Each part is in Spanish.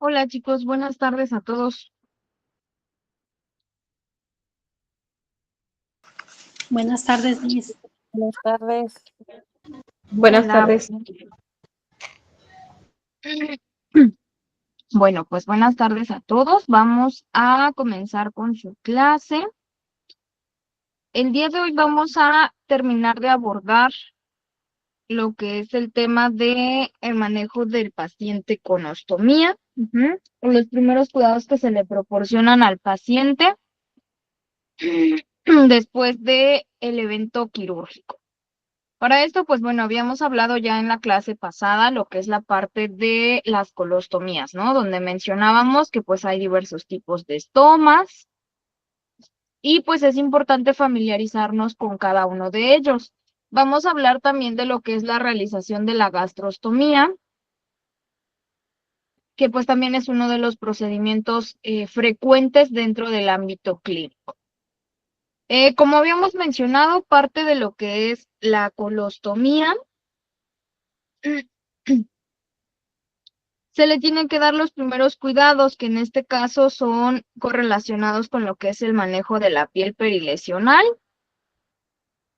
Hola chicos, buenas tardes a todos. Buenas tardes, Miss. Buenas tardes. Buenas Hola. tardes. Bueno, pues buenas tardes a todos. Vamos a comenzar con su clase. El día de hoy vamos a terminar de abordar lo que es el tema de el manejo del paciente con ostomía, los primeros cuidados que se le proporcionan al paciente después de el evento quirúrgico. Para esto, pues bueno, habíamos hablado ya en la clase pasada lo que es la parte de las colostomías, ¿no? Donde mencionábamos que pues hay diversos tipos de estomas y pues es importante familiarizarnos con cada uno de ellos. Vamos a hablar también de lo que es la realización de la gastrostomía, que pues también es uno de los procedimientos frecuentes dentro del ámbito clínico. Como habíamos mencionado, parte de lo que es la colostomía se le tienen que dar los primeros cuidados, que en este caso son correlacionados con lo que es el manejo de la piel perilesional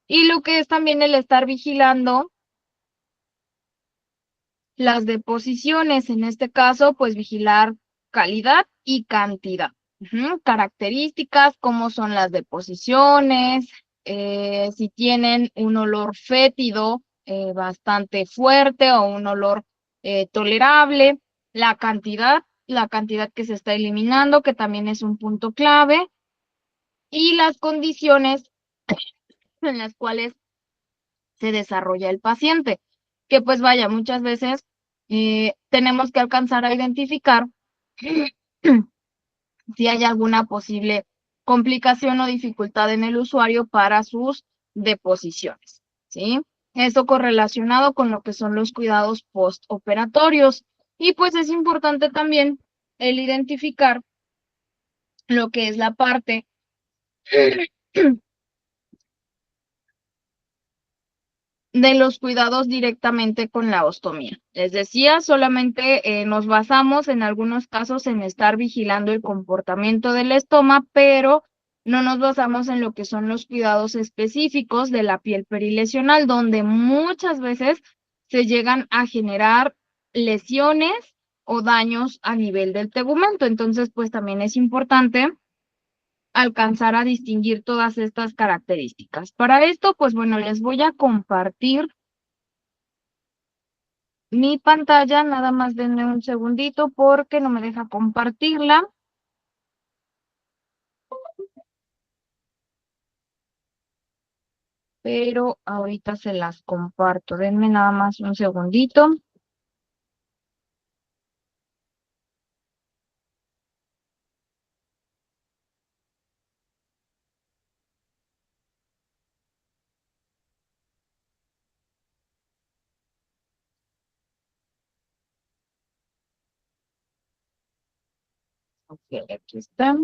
y lo que es también el estar vigilando las deposiciones, en este caso, pues vigilar calidad y cantidad. Características, cómo son las deposiciones, si tienen un olor fétido bastante fuerte o un olor tolerable, la cantidad que se está eliminando, que también es un punto clave, y las condiciones en las cuales se desarrolla el paciente, que pues vaya, muchas veces tenemos que alcanzar a identificar si hay alguna posible complicación o dificultad en el usuario para sus deposiciones, ¿sí? Esto correlacionado con lo que son los cuidados postoperatorios. Y pues es importante también el identificar lo que es la parte de los cuidados directamente con la ostomía. Les decía, solamente nos basamos en algunos casos en estar vigilando el comportamiento del estoma, pero no nos basamos en lo que son los cuidados específicos de la piel perilesional, donde muchas veces se llegan a generar lesiones o daños a nivel del tegumento. Entonces, pues también es importante alcanzar a distinguir todas estas características. Para esto, pues bueno, les voy a compartir mi pantalla, nada más denme un segundito porque no me deja compartirla. Pero ahorita se las comparto. Denme nada más un segundito. Ok, aquí está.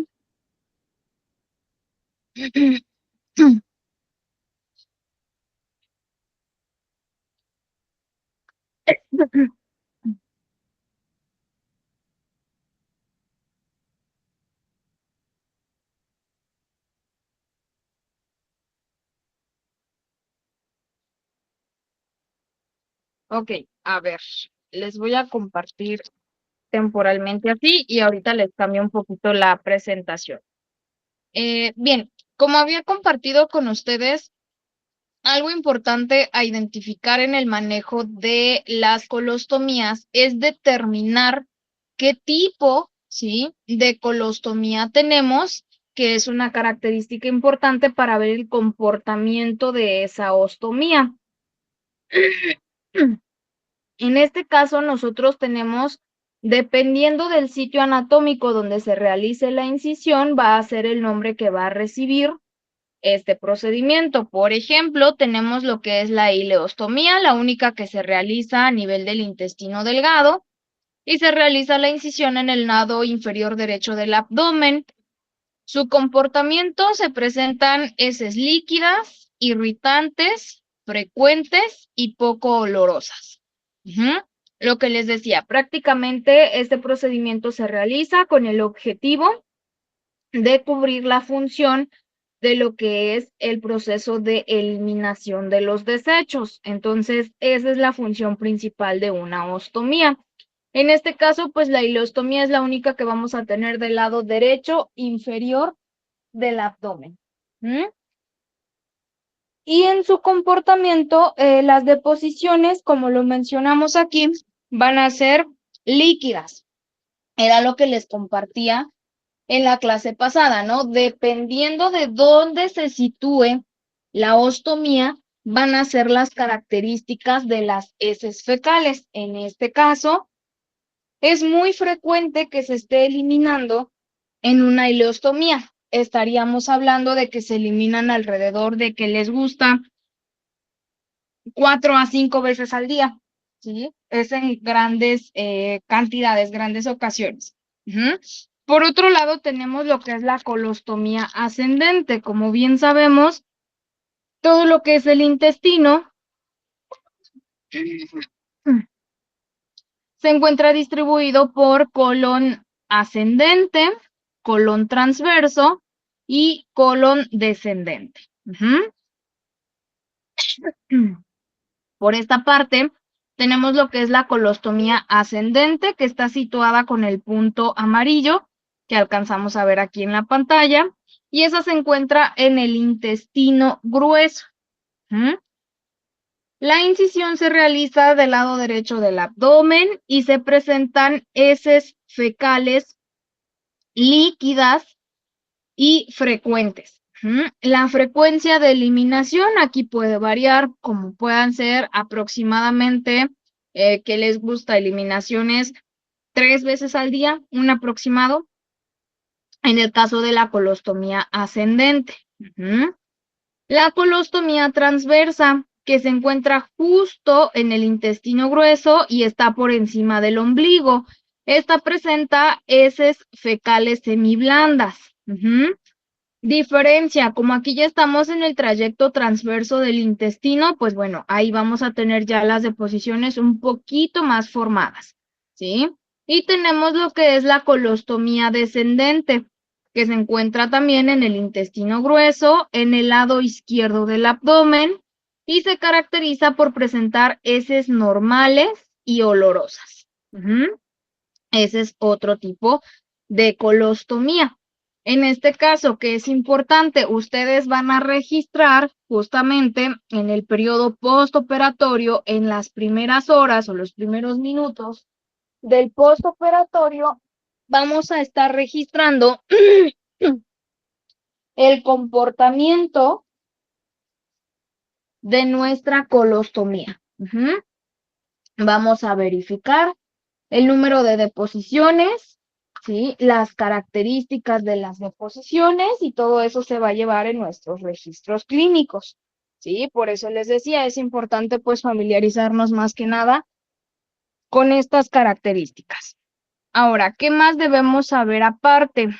Ok, a ver, les voy a compartir temporalmente así y ahorita les cambio un poquito la presentación. Bien, como había compartido con ustedes, algo importante a identificar en el manejo de las colostomías es determinar qué tipo, ¿sí?, de colostomía tenemos, que es una característica importante para ver el comportamiento de esa ostomía. En este caso, nosotros tenemos, dependiendo del sitio anatómico donde se realice la incisión, va a ser el nombre que va a recibir este procedimiento. Por ejemplo, tenemos lo que es la ileostomía, la única que se realiza a nivel del intestino delgado, y se realiza la incisión en el lado inferior derecho del abdomen. Su comportamiento se presentan heces líquidas, irritantes, frecuentes y poco olorosas. lo que les decía, prácticamente este procedimiento se realiza con el objetivo de cubrir la función de lo que es el proceso de eliminación de los desechos. Entonces, esa es la función principal de una ostomía. En este caso, pues la ileostomía es la única que vamos a tener del lado derecho inferior del abdomen. Y en su comportamiento, las deposiciones, como lo mencionamos aquí, van a ser líquidas. Era lo que les compartía en la clase pasada, ¿no? Dependiendo de dónde se sitúe la ostomía, van a ser las características de las heces fecales. En este caso, es muy frecuente que se esté eliminando en una ileostomía. Estaríamos hablando de que se eliminan alrededor de que les gusta 4 a 5 veces al día, ¿sí? Es en grandes cantidades, grandes ocasiones. Por otro lado, tenemos lo que es la colostomía ascendente. Como bien sabemos, todo lo que es el intestino se encuentra distribuido por colon ascendente, colon transverso y colon descendente. Por esta parte, tenemos lo que es la colostomía ascendente, que está situada con el punto amarillo, que alcanzamos a ver aquí en la pantalla, y esa se encuentra en el intestino grueso. La incisión se realiza del lado derecho del abdomen y se presentan heces fecales líquidas y frecuentes. La frecuencia de eliminación aquí puede variar, como puedan ser aproximadamente, que les gusta eliminaciones 3 veces al día, un aproximado, en el caso de la colostomía ascendente. La colostomía transversa, que se encuentra justo en el intestino grueso y está por encima del ombligo. Esta presenta heces fecales semiblandas. Diferencia, como aquí ya estamos en el trayecto transverso del intestino, pues bueno, ahí vamos a tener ya las deposiciones un poquito más formadas, ¿sí? Y tenemos lo que es la colostomía descendente, que se encuentra también en el intestino grueso, en el lado izquierdo del abdomen, y se caracteriza por presentar heces normales y olorosas. Ese es otro tipo de colostomía. En este caso, que es importante, ustedes van a registrar justamente en el periodo postoperatorio, en las primeras horas o los primeros minutos del postoperatorio, vamos a estar registrando el comportamiento de nuestra colostomía. Vamos a verificar el número de deposiciones, ¿sí? Las características de las deposiciones y todo eso se va a llevar en nuestros registros clínicos, ¿sí? Por eso les decía, es importante pues familiarizarnos más que nada con estas características. Ahora, ¿qué más debemos saber aparte?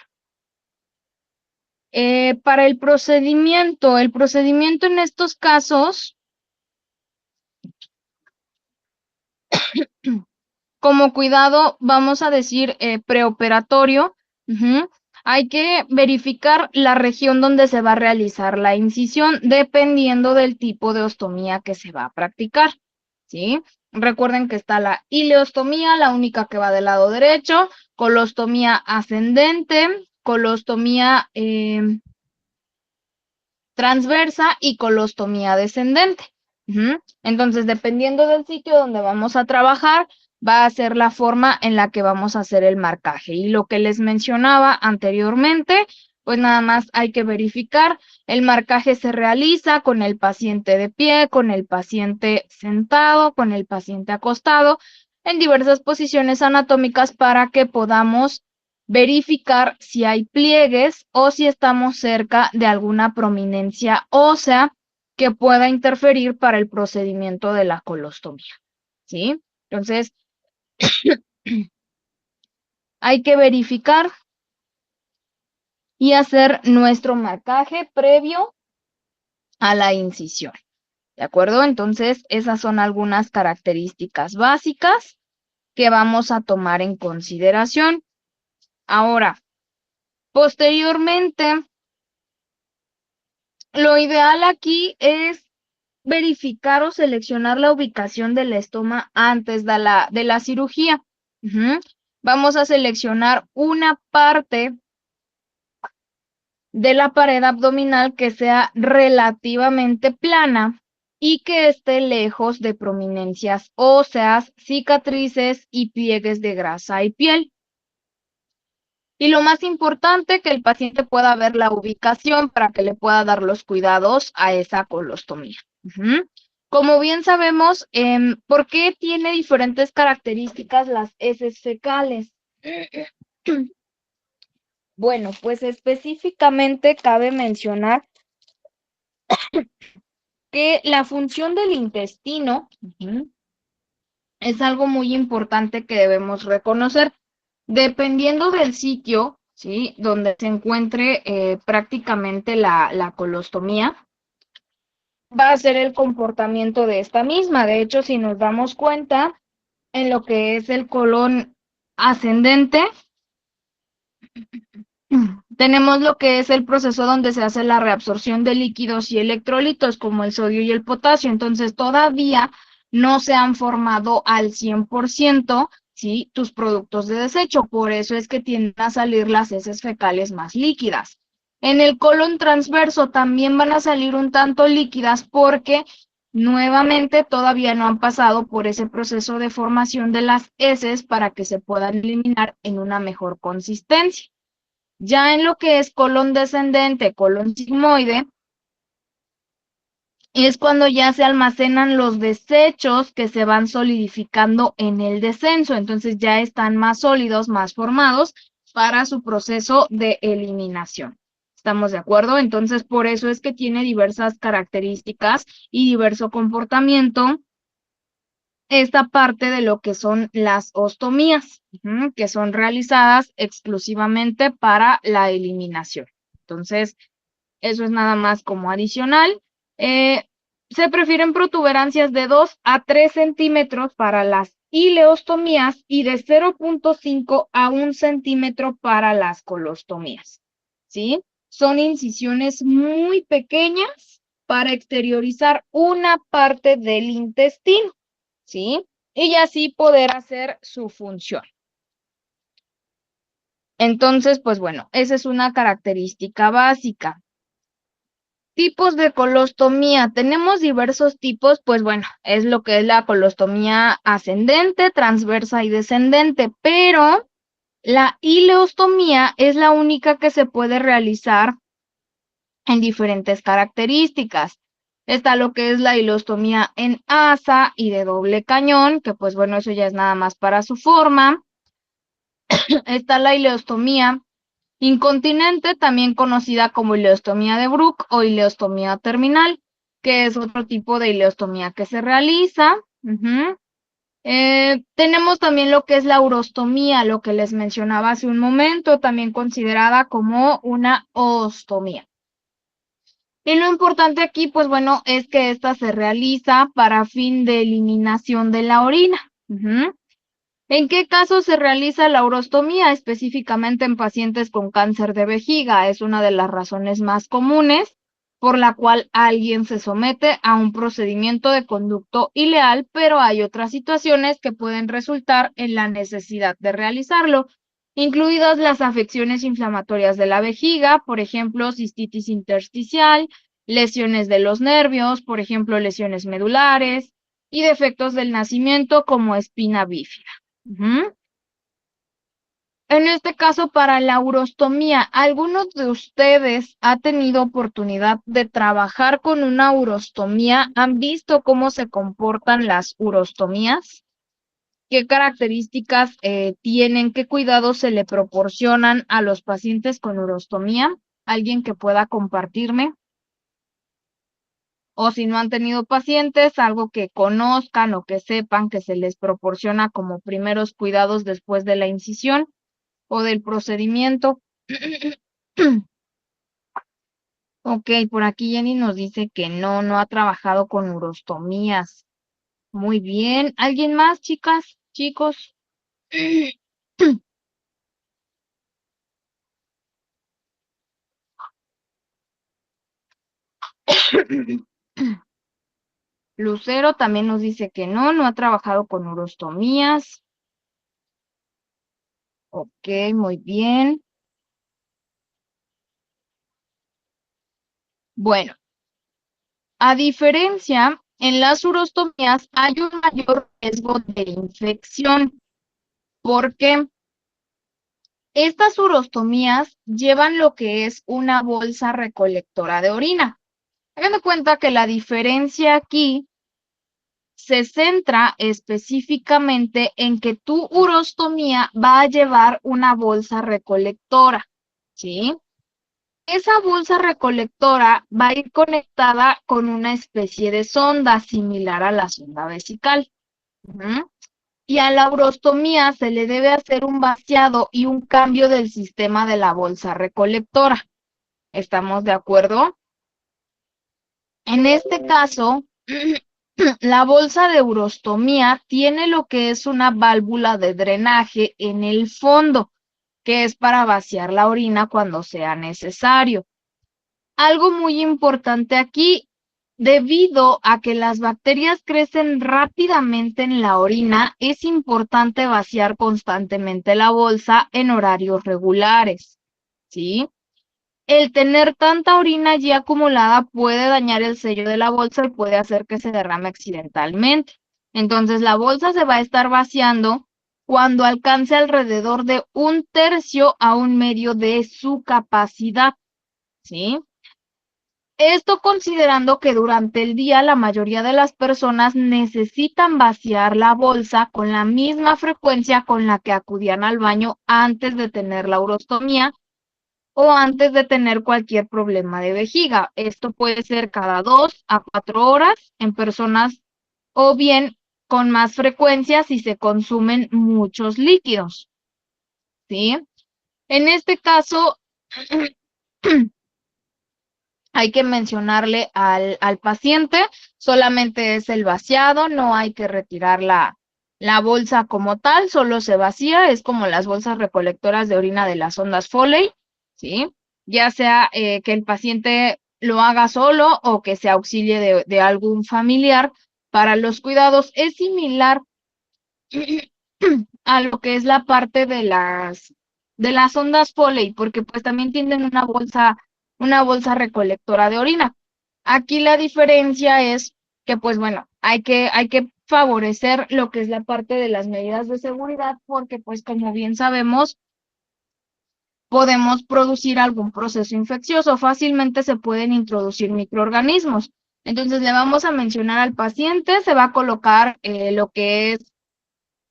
Para el procedimiento en estos casos, como cuidado, vamos a decir preoperatorio, hay que verificar la región donde se va a realizar la incisión, dependiendo del tipo de ostomía que se va a practicar, ¿sí? Recuerden que está la ileostomía, la única que va del lado derecho, colostomía ascendente, colostomía transversa y colostomía descendente. Entonces, dependiendo del sitio donde vamos a trabajar, va a ser la forma en la que vamos a hacer el marcaje. Y lo que les mencionaba anteriormente, pues nada más hay que verificar. El marcaje se realiza con el paciente de pie, con el paciente sentado, con el paciente acostado, en diversas posiciones anatómicas para que podamos verificar si hay pliegues o si estamos cerca de alguna prominencia ósea que pueda interferir para el procedimiento de la colostomía, ¿sí? Entonces, hay que verificar y hacer nuestro marcaje previo a la incisión, ¿de acuerdo? Entonces, esas son algunas características básicas que vamos a tomar en consideración. Ahora, posteriormente, lo ideal aquí es verificar o seleccionar la ubicación del estoma antes de la cirugía. Vamos a seleccionar una parte de la pared abdominal que sea relativamente plana y que esté lejos de prominencias óseas, cicatrices y pliegues de grasa y piel. Y lo más importante, que el paciente pueda ver la ubicación para que le pueda dar los cuidados a esa colostomía. Como bien sabemos, ¿por qué tiene diferentes características las heces fecales? Bueno, pues específicamente cabe mencionar que la función del intestino es algo muy importante que debemos reconocer. Dependiendo del sitio, ¿sí?, donde se encuentre prácticamente la colostomía, va a ser el comportamiento de esta misma. De hecho, si nos damos cuenta, en lo que es el colon ascendente, tenemos lo que es el proceso donde se hace la reabsorción de líquidos y electrolitos como el sodio y el potasio. Entonces, todavía no se han formado al 100%, ¿sí?, tus productos de desecho. Por eso es que tienden a salir las heces fecales más líquidas. En el colon transverso también van a salir un tanto líquidas porque nuevamente todavía no han pasado por ese proceso de formación de las heces para que se puedan eliminar en una mejor consistencia. Ya en lo que es colon descendente, colon sigmoide, es cuando ya se almacenan los desechos que se van solidificando en el descenso. Entonces ya están más sólidos, más formados para su proceso de eliminación. ¿Estamos de acuerdo? Entonces, por eso es que tiene diversas características y diverso comportamiento esta parte de lo que son las ostomías, que son realizadas exclusivamente para la eliminación. Entonces, eso es nada más como adicional. Se prefieren protuberancias de 2 a 3 centímetros para las ileostomías y de 0.5 a 1 centímetro para las colostomías, ¿sí? Son incisiones muy pequeñas para exteriorizar una parte del intestino, ¿sí? Y así poder hacer su función. Entonces, pues bueno, esa es una característica básica. Tipos de colostomía. Tenemos diversos tipos, pues bueno, es lo que es la colostomía ascendente, transversa y descendente, pero la ileostomía es la única que se puede realizar en diferentes características. Está lo que es la ileostomía en asa y de doble cañón, que pues bueno, eso ya es nada más para su forma. Está la ileostomía incontinente, también conocida como ileostomía de Bruck o ileostomía terminal, que es otro tipo de ileostomía que se realiza. Tenemos también lo que es la urostomía, lo que les mencionaba hace un momento, también considerada como una ostomía. Y lo importante aquí, pues bueno, es que esta se realiza para fin de eliminación de la orina. ¿En qué caso se realiza la urostomía? Específicamente en pacientes con cáncer de vejiga. Es una de las razones más comunes por la cual alguien se somete a un procedimiento de conducto ileal, pero hay otras situaciones que pueden resultar en la necesidad de realizarlo, incluidas las afecciones inflamatorias de la vejiga, por ejemplo, cistitis intersticial, lesiones de los nervios, por ejemplo, lesiones medulares, y defectos del nacimiento como espina bífida. En este caso, para la urostomía, ¿alguno de ustedes ha tenido oportunidad de trabajar con una urostomía? ¿Han visto cómo se comportan las urostomías? ¿Qué características tienen? ¿Qué cuidados se le proporcionan a los pacientes con urostomía? ¿Alguien que pueda compartirme? O si no han tenido pacientes, algo que conozcan o que sepan que se les proporciona como primeros cuidados después de la incisión o del procedimiento. Ok, por aquí Jenny nos dice que no ha trabajado con urostomías. Muy bien. ¿Alguien más, chicas, chicos? Lucero también nos dice que no ha trabajado con urostomías. Ok, muy bien. Bueno, a diferencia, en las urostomías hay un mayor riesgo de infección. ¿Por qué? Estas urostomías llevan lo que es una bolsa recolectora de orina. Hagan de cuenta que la diferencia aquí se centra específicamente en que tu urostomía va a llevar una bolsa recolectora, ¿sí? Esa bolsa recolectora va a ir conectada con una especie de sonda similar a la sonda vesical. Y a la urostomía se le debe hacer un vaciado y un cambio del sistema de la bolsa recolectora. ¿Estamos de acuerdo? En este caso, la bolsa de urostomía tiene lo que es una válvula de drenaje en el fondo, que es para vaciar la orina cuando sea necesario. Algo muy importante aquí, debido a que las bacterias crecen rápidamente en la orina, es importante vaciar constantemente la bolsa en horarios regulares, ¿sí? El tener tanta orina allí acumulada puede dañar el sello de la bolsa y puede hacer que se derrame accidentalmente. Entonces, la bolsa se va a estar vaciando cuando alcance alrededor de 1/3 a 1/2 de su capacidad, ¿sí? Esto considerando que durante el día la mayoría de las personas necesitan vaciar la bolsa con la misma frecuencia con la que acudían al baño antes de tener la urostomía o antes de tener cualquier problema de vejiga. Esto puede ser cada 2 a 4 horas en personas o bien con más frecuencia si se consumen muchos líquidos, ¿sí? En este caso, hay que mencionarle al paciente, solamente es el vaciado, no hay que retirar la bolsa como tal, solo se vacía, es como las bolsas recolectoras de orina de las sondas Foley, ¿sí? Ya sea que el paciente lo haga solo o que se auxilie de algún familiar para los cuidados. Es similar a lo que es la parte de las ondas Foley, porque pues también tienen una bolsa recolectora de orina. Aquí la diferencia es que, pues bueno, hay que favorecer lo que es la parte de las medidas de seguridad, porque pues como bien sabemos, podemos producir algún proceso infeccioso, fácilmente se pueden introducir microorganismos. Entonces le vamos a mencionar al paciente, se va a colocar lo que es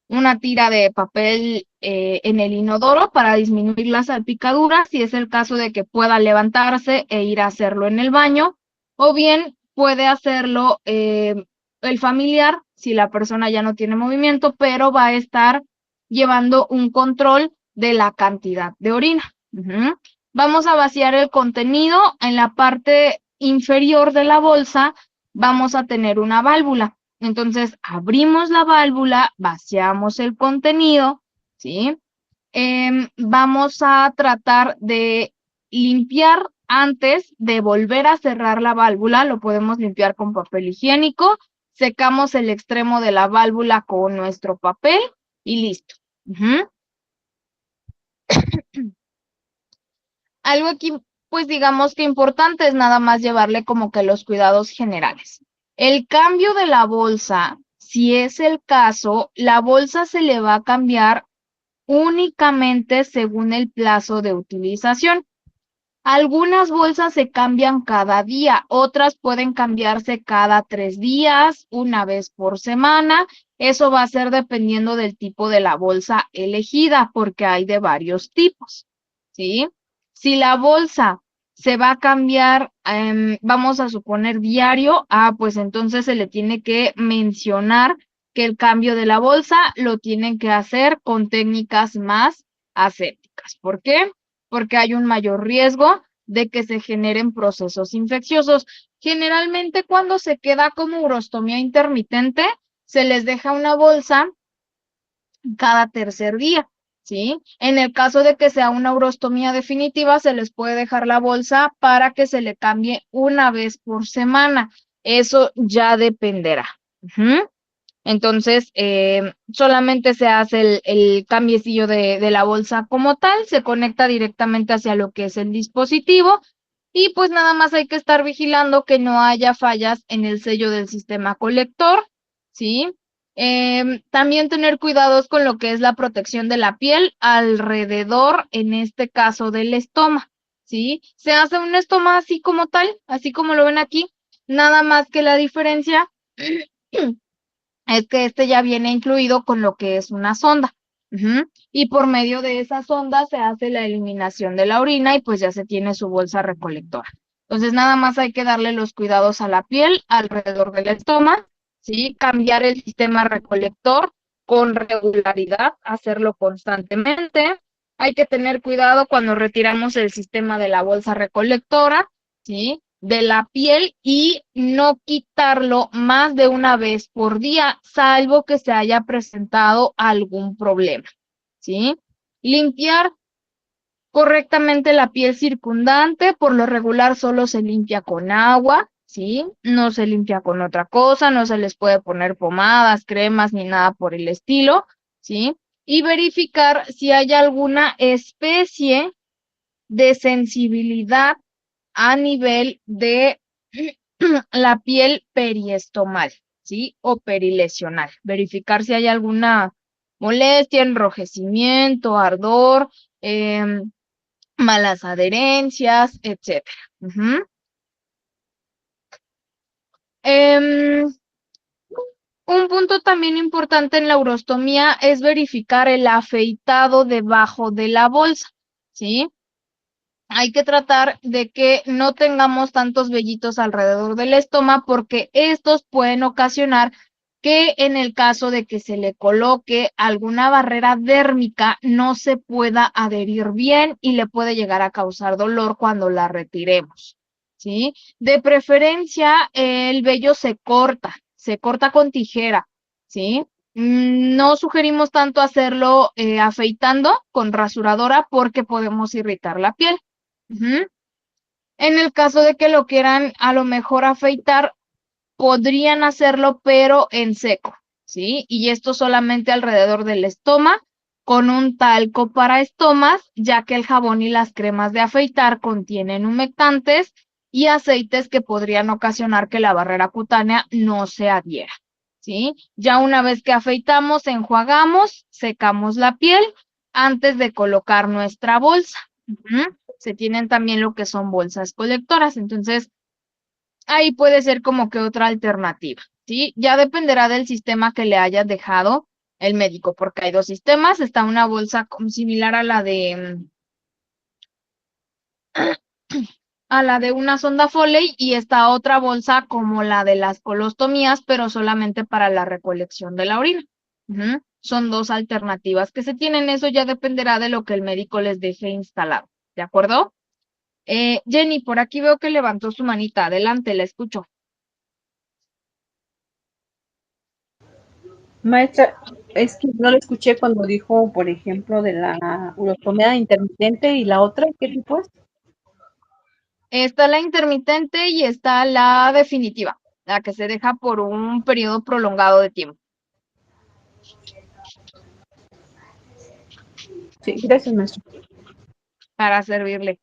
una tira de papel en el inodoro para disminuir la salpicadura, si es el caso de que pueda levantarse e ir a hacerlo en el baño, o bien puede hacerlo el familiar si la persona ya no tiene movimiento, pero va a estar llevando un control de la cantidad de orina. Vamos a vaciar el contenido. En la parte inferior de la bolsa vamos a tener una válvula. Entonces, abrimos la válvula, vaciamos el contenido, ¿sí? Vamos a tratar de limpiar antes de volver a cerrar la válvula, lo podemos limpiar con papel higiénico, secamos el extremo de la válvula con nuestro papel y listo. Algo aquí, pues digamos que importante es nada más llevarle como que los cuidados generales. El cambio de la bolsa, si es el caso, la bolsa se le va a cambiar únicamente según el plazo de utilización. Algunas bolsas se cambian cada día, otras pueden cambiarse cada 3 días, una vez por semana. Eso va a ser dependiendo del tipo de la bolsa elegida, porque hay de varios tipos, ¿sí? Si la bolsa se va a cambiar, vamos a suponer diario, pues entonces se le tiene que mencionar que el cambio de la bolsa lo tienen que hacer con técnicas más asépticas. ¿Por qué? Porque hay un mayor riesgo de que se generen procesos infecciosos. Generalmente cuando se queda como urostomía intermitente, se les deja una bolsa cada tercer día, ¿sí? En el caso de que sea una urostomía definitiva, se les puede dejar la bolsa para que se le cambie una vez por semana. Eso ya dependerá. Ujú. Entonces, solamente se hace el cambiecillo de la bolsa como tal, se conecta directamente hacia lo que es el dispositivo y pues nada más hay que estar vigilando que no haya fallas en el sello del sistema colector, ¿sí? También tener cuidados con lo que es la protección de la piel alrededor, en este caso del estoma, ¿sí? Se hace un estoma así como tal, así como lo ven aquí, nada más que la diferencia es que este ya viene incluido con lo que es una sonda. Ujú. Y por medio de esa sonda se hace la eliminación de la orina y pues ya se tiene su bolsa recolectora. Entonces nada más hay que darle los cuidados a la piel alrededor del estómago, ¿sí? Cambiar el sistema recolector con regularidad, hacerlo constantemente. Hay que tener cuidado cuando retiramos el sistema de la bolsa recolectora, ¿sí? De la piel y no quitarlo más de una vez por día, salvo que se haya presentado algún problema, ¿sí? Limpiar correctamente la piel circundante, por lo regular solo se limpia con agua, ¿sí? No se limpia con otra cosa, no se les puede poner pomadas, cremas ni nada por el estilo, ¿sí? Y verificar si hay alguna especie de sensibilidad a nivel de la piel periestomal, ¿sí? O perilesional. Verificar si hay alguna molestia, enrojecimiento, ardor, malas adherencias, etcétera. Ujú. Em, un punto también importante en la urostomía es verificar el afeitado debajo de la bolsa, ¿sí? Hay que tratar de que no tengamos tantos vellitos alrededor del estómago porque estos pueden ocasionar que en el caso de que se le coloque alguna barrera dérmica no se pueda adherir bien y le puede llegar a causar dolor cuando la retiremos, ¿sí? De preferencia, el vello se corta con tijera, ¿sí? No sugerimos tanto hacerlo afeitando con rasuradora porque podemos irritar la piel. Ujú. En el caso de que lo quieran a lo mejor afeitar, podrían hacerlo, pero en seco, ¿sí? Y esto solamente alrededor del estoma, con un talco para estomas, ya que el jabón y las cremas de afeitar contienen humectantes y aceites que podrían ocasionar que la barrera cutánea no se adhiera, ¿sí? Ya una vez que afeitamos, enjuagamos, secamos la piel antes de colocar nuestra bolsa. Ujú. Se tienen también lo que son bolsas colectoras, entonces ahí puede ser como que otra alternativa, ¿sí? Ya dependerá del sistema que le hayas dejado el médico, porque hay dos sistemas, está una bolsa similar a la de una sonda Foley y está otra bolsa como la de las colostomías, pero solamente para la recolección de la orina. Ujú. Son dos alternativas que se tienen, eso ya dependerá de lo que el médico les deje instalado, ¿de acuerdo? Jenny, por aquí veo que levantó su manita. Adelante, la escucho. Maestra, es que no le escuché cuando dijo, por ejemplo, de la urostomía intermitente y la otra, ¿qué tipo es? Está la intermitente y está la definitiva, la que se deja por un periodo prolongado de tiempo. Sí, gracias, maestra. Para servirle.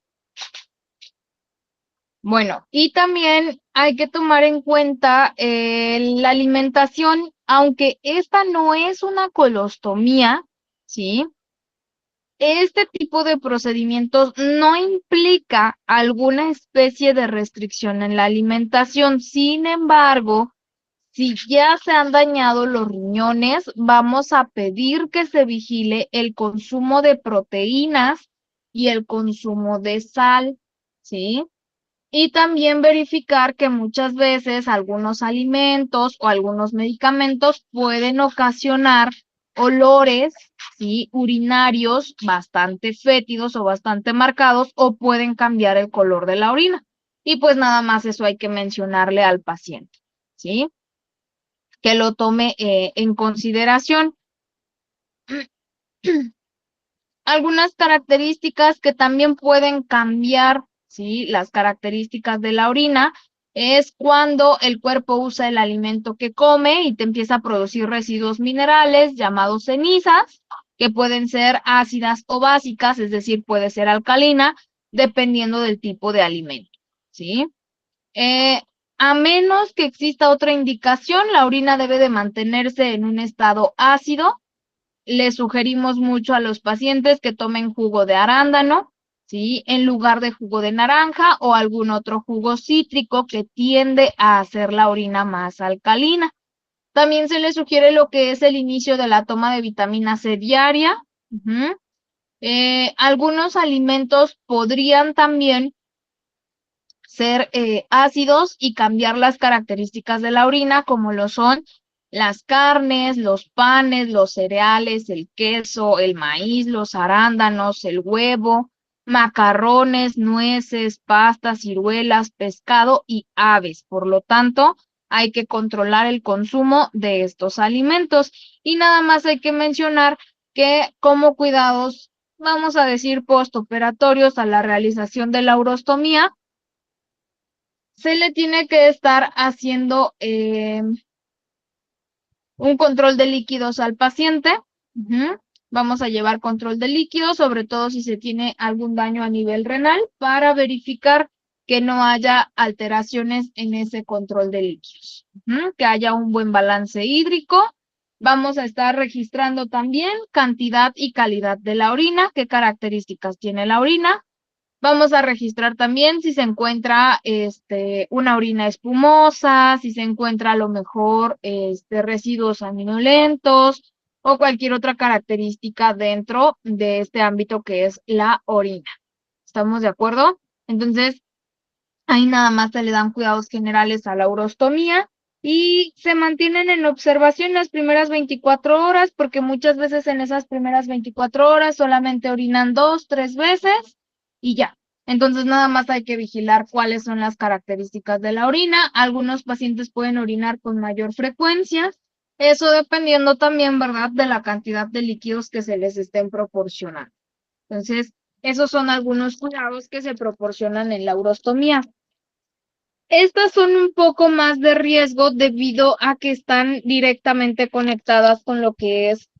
Bueno, y también hay que tomar en cuenta la alimentación, aunque esta no es una colostomía, ¿sí? Este tipo de procedimientos no implica alguna especie de restricción en la alimentación. Sin embargo, si ya se han dañado los riñones, vamos a pedir que se vigile el consumo de proteínas y el consumo de sal, ¿sí? Y también verificar que muchas veces algunos alimentos o algunos medicamentos pueden ocasionar olores, ¿sí? Urinarios bastante fétidos o bastante marcados o pueden cambiar el color de la orina. Y pues nada más eso hay que mencionarle al paciente, ¿sí? Que lo tome en consideración. Algunas características que también pueden cambiar, ¿sí? Las características de la orina es cuando el cuerpo usa el alimento que come y te empieza a producir residuos minerales llamados cenizas, que pueden ser ácidas o básicas, es decir, puede ser alcalina, dependiendo del tipo de alimento, ¿sí? Eh, a menos que exista otra indicación, la orina debe de mantenerse en un estado ácido. Le sugerimos mucho a los pacientes que tomen jugo de arándano, ¿sí? En lugar de jugo de naranja o algún otro jugo cítrico que tiende a hacer la orina más alcalina. También se les sugiere lo que es el inicio de la toma de vitamina C diaria. Algunos alimentos podrían también ser ácidos y cambiar las características de la orina, como lo son las carnes, los panes, los cereales, el queso, el maíz, los arándanos, el huevo, macarrones, nueces, pastas, ciruelas, pescado y aves. Por lo tanto, hay que controlar el consumo de estos alimentos. Y nada más hay que mencionar que como cuidados, vamos a decir, postoperatorios a la realización de la urostomía, se le tiene que estar haciendo un control de líquidos al paciente. Vamos a llevar control de líquidos, sobre todo si se tiene algún daño a nivel renal, para verificar que no haya alteraciones en ese control de líquidos, que haya un buen balance hídrico. Vamos a estar registrando también cantidad y calidad de la orina, qué características tiene la orina. Vamos a registrar también si se encuentra una orina espumosa, si se encuentra a lo mejor residuos aminolentos o cualquier otra característica dentro de este ámbito que es la orina. ¿Estamos de acuerdo? Entonces, ahí nada más se le dan cuidados generales a la urostomía y se mantienen en observación las primeras 24 horas, porque muchas veces en esas primeras 24 horas solamente orinan 2, 3 veces y ya. Entonces nada más hay que vigilar cuáles son las características de la orina. Algunos pacientes pueden orinar con mayor frecuencia, eso dependiendo también, ¿verdad?, de la cantidad de líquidos que se les estén proporcionando. Entonces, esos son algunos cuidados que se proporcionan en la urostomía. Estas son un poco más de riesgo debido a que están directamente conectadas con lo que es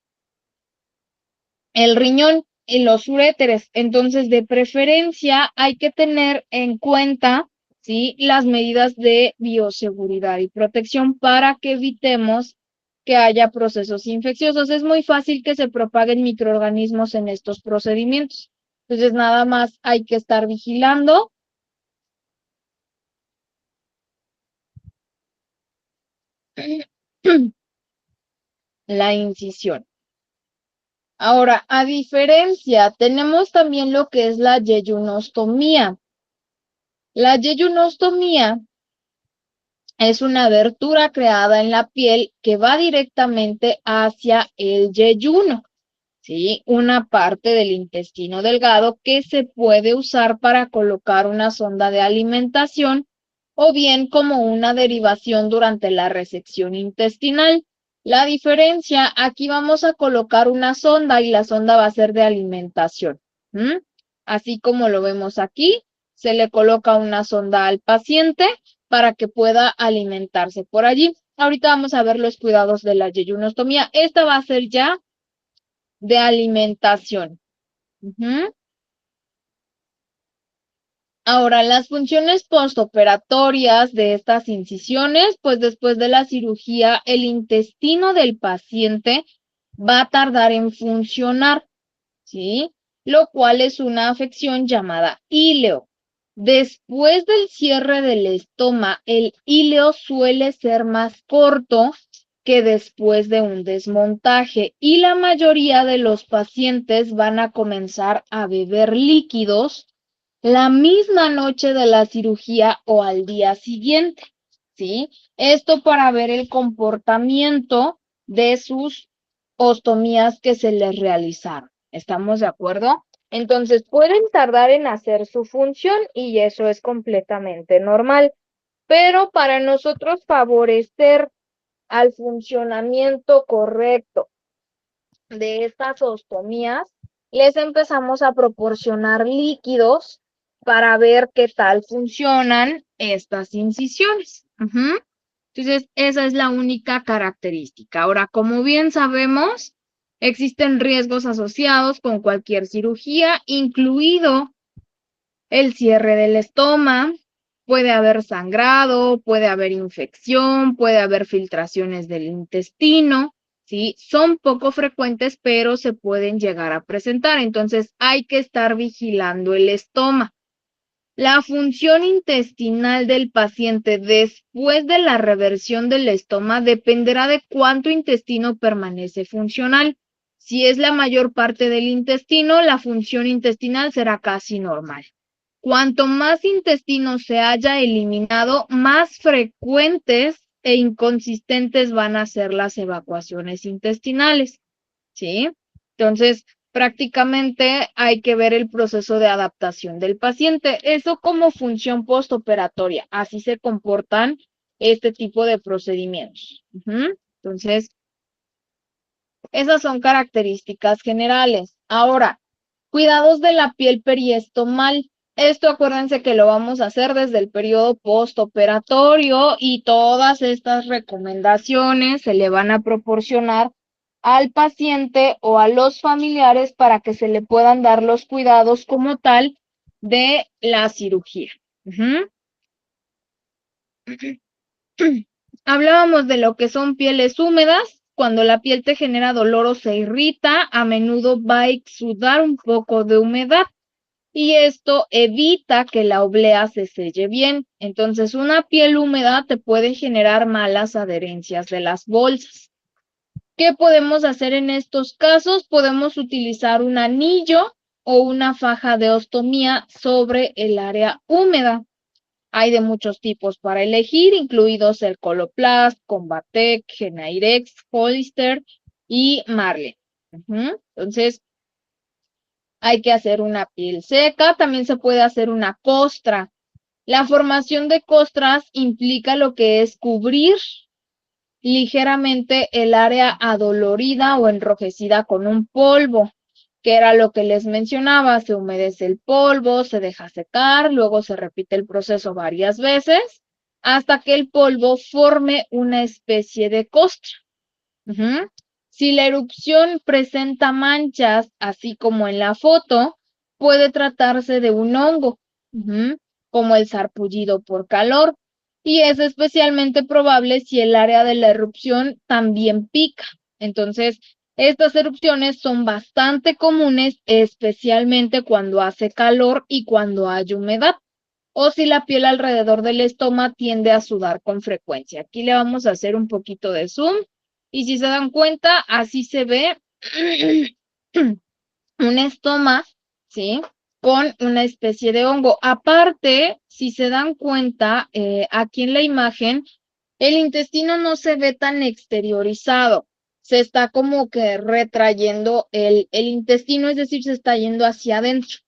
el riñón y los uréteres. Entonces, de preferencia, hay que tener en cuenta, ¿sí?, las medidas de bioseguridad y protección para que evitemos que haya procesos infecciosos. Es muy fácil que se propaguen microorganismos en estos procedimientos. Entonces, nada más hay que estar vigilando la incisión. Ahora, a diferencia, tenemos también lo que es la yeyunostomía. La yeyunostomía es una abertura creada en la piel que va directamente hacia el yeyuno, ¿sí? Una parte del intestino delgado que se puede usar para colocar una sonda de alimentación o bien como una derivación durante la resección intestinal. La diferencia, aquí vamos a colocar una sonda y la sonda va a ser de alimentación. Así como lo vemos aquí, se le coloca una sonda al paciente para que pueda alimentarse por allí. Ahorita vamos a ver los cuidados de la yeyunostomía. Esta va a ser ya de alimentación. Ahora, las funciones postoperatorias de estas incisiones, pues después de la cirugía, el intestino del paciente va a tardar en funcionar, ¿sí? Lo cual es una afección llamada íleo. Después del cierre del estómago, el íleo suele ser más corto que después de un desmontaje y la mayoría de los pacientes van a comenzar a beber líquidos la misma noche de la cirugía o al día siguiente, ¿sí? Esto para ver el comportamiento de sus ostomías que se les realizaron. ¿Estamos de acuerdo? Entonces, pueden tardar en hacer su función y eso es completamente normal, pero para nosotros favorecer al funcionamiento correcto de estas ostomías, les empezamos a proporcionar líquidos para ver qué tal funcionan estas incisiones. Entonces, esa es la única característica. Ahora, como bien sabemos, existen riesgos asociados con cualquier cirugía, incluido el cierre del estómago. Puede haber sangrado, puede haber infección, puede haber filtraciones del intestino, ¿sí? Son poco frecuentes, pero se pueden llegar a presentar. Entonces, hay que estar vigilando el estómago. La función intestinal del paciente después de la reversión del estómago dependerá de cuánto intestino permanece funcional. Si es la mayor parte del intestino, la función intestinal será casi normal. Cuanto más intestino se haya eliminado, más frecuentes e inconsistentes van a ser las evacuaciones intestinales, ¿sí? Entonces, prácticamente hay que ver el proceso de adaptación del paciente. Eso como función postoperatoria. Así se comportan este tipo de procedimientos. Entonces, esas son características generales. Ahora, cuidados de la piel periestomal. Esto acuérdense que lo vamos a hacer desde el periodo postoperatorio y todas estas recomendaciones se le van a proporcionar al paciente o a los familiares para que se le puedan dar los cuidados como tal de la cirugía. Hablábamos de lo que son pieles húmedas. Cuando la piel te genera dolor o se irrita, a menudo va a exudar un poco de humedad y esto evita que la oblea se selle bien. Entonces, una piel húmeda te puede generar malas adherencias de las bolsas. ¿Qué podemos hacer en estos casos? Podemos utilizar un anillo o una faja de ostomía sobre el área húmeda. Hay de muchos tipos para elegir, incluidos el Coloplast, Convatec, Genairex, Hollister y Marley. Entonces, hay que hacer una piel seca, también se puede hacer una costra. La formación de costras implica lo que es cubrir ligeramente el área adolorida o enrojecida con un polvo, que era lo que les mencionaba. Se humedece el polvo, se deja secar, luego se repite el proceso varias veces hasta que el polvo forme una especie de costra. Si la erupción presenta manchas, así como en la foto, puede tratarse de un hongo, como el sarpullido por calor, y es especialmente probable si el área de la erupción también pica. Entonces, estas erupciones son bastante comunes, especialmente cuando hace calor y cuando hay humedad, o si la piel alrededor del estómago tiende a sudar con frecuencia. Aquí le vamos a hacer un poquito de zoom. Y si se dan cuenta, así se ve un estómago, ¿sí? Con una especie de hongo. Aparte, si se dan cuenta, aquí en la imagen, el intestino no se ve tan exteriorizado. Se está como que retrayendo el intestino, es decir, se está yendo hacia adentro.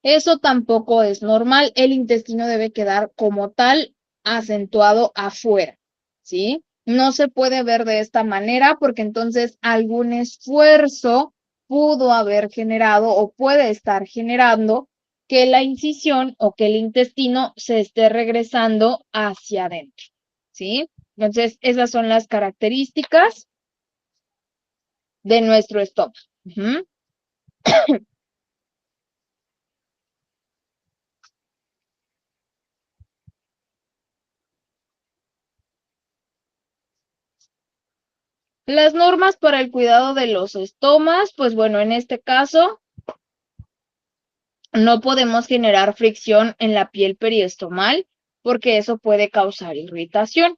Eso tampoco es normal. El intestino debe quedar como tal acentuado afuera, ¿sí? No se puede ver de esta manera porque entonces algún esfuerzo pudo haber generado o puede estar generando que la incisión o que el intestino se esté regresando hacia adentro, ¿sí? Entonces, esas son las características de nuestro estómago. Las normas para el cuidado de los estomas, pues bueno, en este caso no podemos generar fricción en la piel periestomal porque eso puede causar irritación.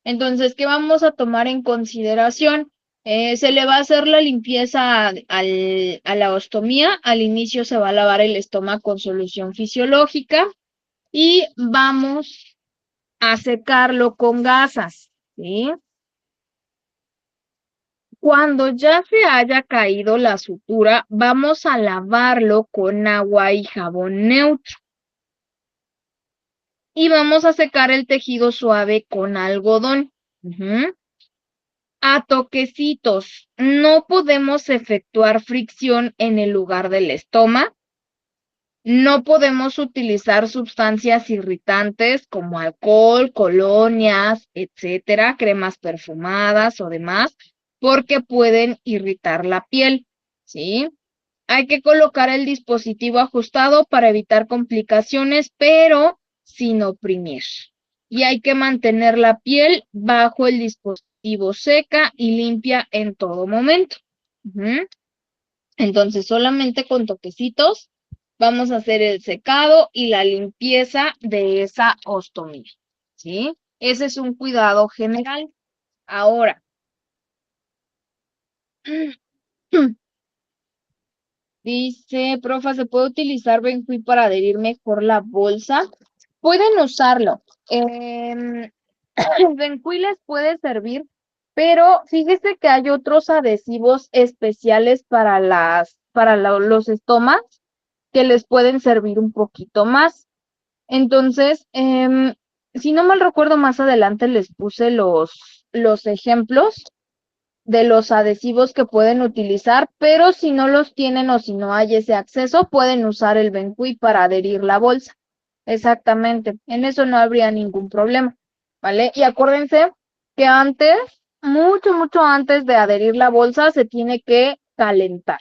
Entonces, ¿qué vamos a tomar en consideración? Se le va a hacer la limpieza a la ostomía. Al inicio se va a lavar el estómago con solución fisiológica y vamos a secarlo con gasas, ¿sí? Cuando ya se haya caído la sutura, vamos a lavarlo con agua y jabón neutro. Y vamos a secar el tejido suave con algodón. a toquecitos. No podemos efectuar fricción en el lugar del estómago. No podemos utilizar sustancias irritantes como alcohol, colonias, etcétera, cremas perfumadas o demás, porque pueden irritar la piel, ¿sí? Hay que colocar el dispositivo ajustado para evitar complicaciones, pero sin oprimir. Y hay que mantener la piel bajo el dispositivo seca y limpia en todo momento. Entonces, solamente con toquecitos vamos a hacer el secado y la limpieza de esa ostomía, ¿sí? Ese es un cuidado general. Ahora, dice, profa, ¿se puede utilizar Benjuí para adherir mejor la bolsa? Pueden usarlo. El Benjuí les puede servir, pero fíjese que hay otros adhesivos especiales para los estomas que les pueden servir un poquito más. Entonces, si no mal recuerdo, más adelante les puse los ejemplos de los adhesivos que pueden utilizar, pero si no los tienen o si no hay ese acceso, pueden usar el Benjuí para adherir la bolsa. Exactamente, en eso no habría ningún problema, ¿vale? Y acuérdense que antes, mucho antes de adherir la bolsa, se tiene que calentar,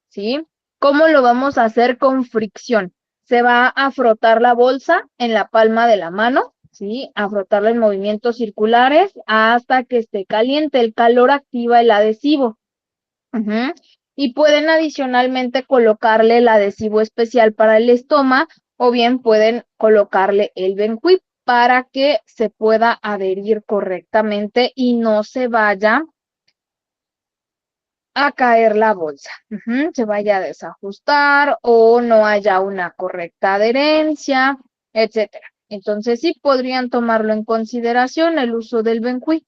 ¿sí? ¿Cómo lo vamos a hacer? Con fricción. Se va a frotar la bolsa en la palma de la mano, ¿sí? A frotarla en movimientos circulares hasta que esté caliente. El calor activa el adhesivo. Y pueden adicionalmente colocarle el adhesivo especial para el estómago o bien pueden colocarle el Benjuí para que se pueda adherir correctamente y no se vaya a caer la bolsa, se vaya a desajustar o no haya una correcta adherencia, etcétera. Entonces sí podrían tomarlo en consideración el uso del Benjuí.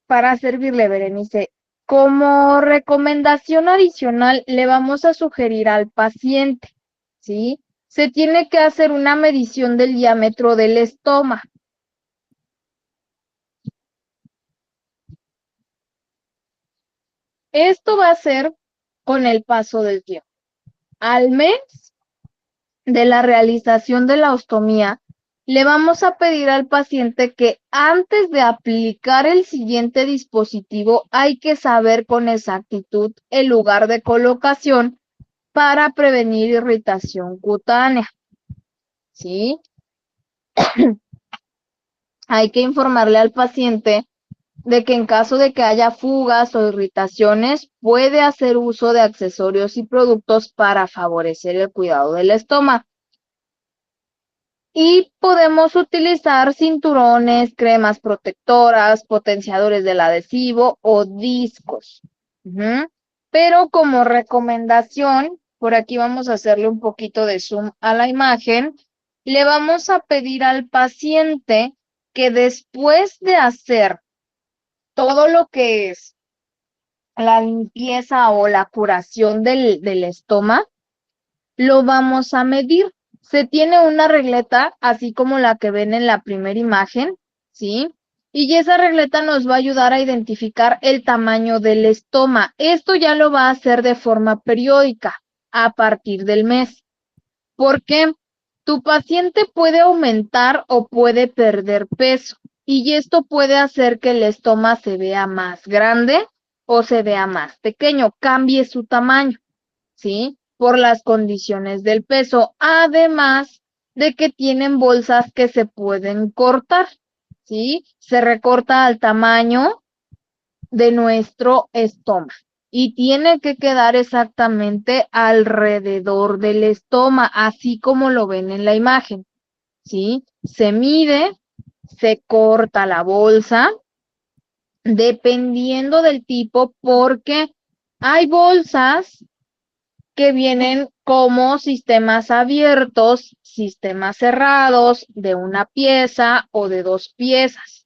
Para servirle, Berenice, como recomendación adicional le vamos a sugerir al paciente, ¿sí? Se tiene que hacer una medición del diámetro del estómago. Esto va a ser con el paso del tiempo. Al mes de la realización de la ostomía, le vamos a pedir al paciente que antes de aplicar el siguiente dispositivo hay que saber con exactitud el lugar de colocación para prevenir irritación cutánea, ¿sí? Hay que informarle al paciente de que en caso de que haya fugas o irritaciones, puede hacer uso de accesorios y productos para favorecer el cuidado del estómago. Y podemos utilizar cinturones, cremas protectoras, potenciadores del adhesivo o discos. Pero como recomendación, por aquí vamos a hacerle un poquito de zoom a la imagen, le vamos a pedir al paciente que después de hacer todo lo que es la limpieza o la curación del estómago, lo vamos a medir. Se tiene una regleta, así como la que ven en la primera imagen, ¿sí? Y esa regleta nos va a ayudar a identificar el tamaño del estómago. Esto ya lo va a hacer de forma periódica a partir del mes. Porque tu paciente puede aumentar o puede perder peso. Y esto puede hacer que el estómago se vea más grande o se vea más pequeño, cambie su tamaño, ¿sí? Por las condiciones del peso, además de que tienen bolsas que se pueden cortar, ¿sí? Se recorta al tamaño de nuestro estómago y tiene que quedar exactamente alrededor del estómago, así como lo ven en la imagen, ¿sí? Se mide, se corta la bolsa, dependiendo del tipo, porque hay bolsas que vienen como sistemas abiertos, sistemas cerrados, de una pieza o de dos piezas.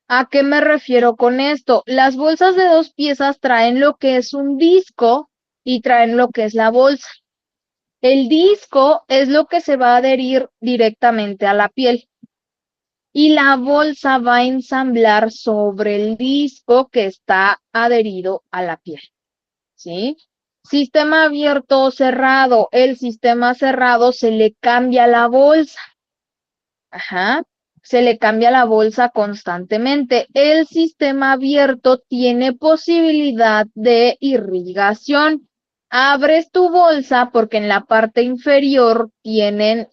¿A qué me refiero con esto? Las bolsas de dos piezas traen lo que es un disco y traen lo que es la bolsa. El disco es lo que se va a adherir directamente a la piel y la bolsa va a ensamblar sobre el disco que está adherido a la piel, ¿sí? Sistema abierto o cerrado. El sistema cerrado se le cambia la bolsa. Ajá. Se le cambia la bolsa constantemente. El sistema abierto tiene posibilidad de irrigación. Abres tu bolsa porque en la parte inferior tienen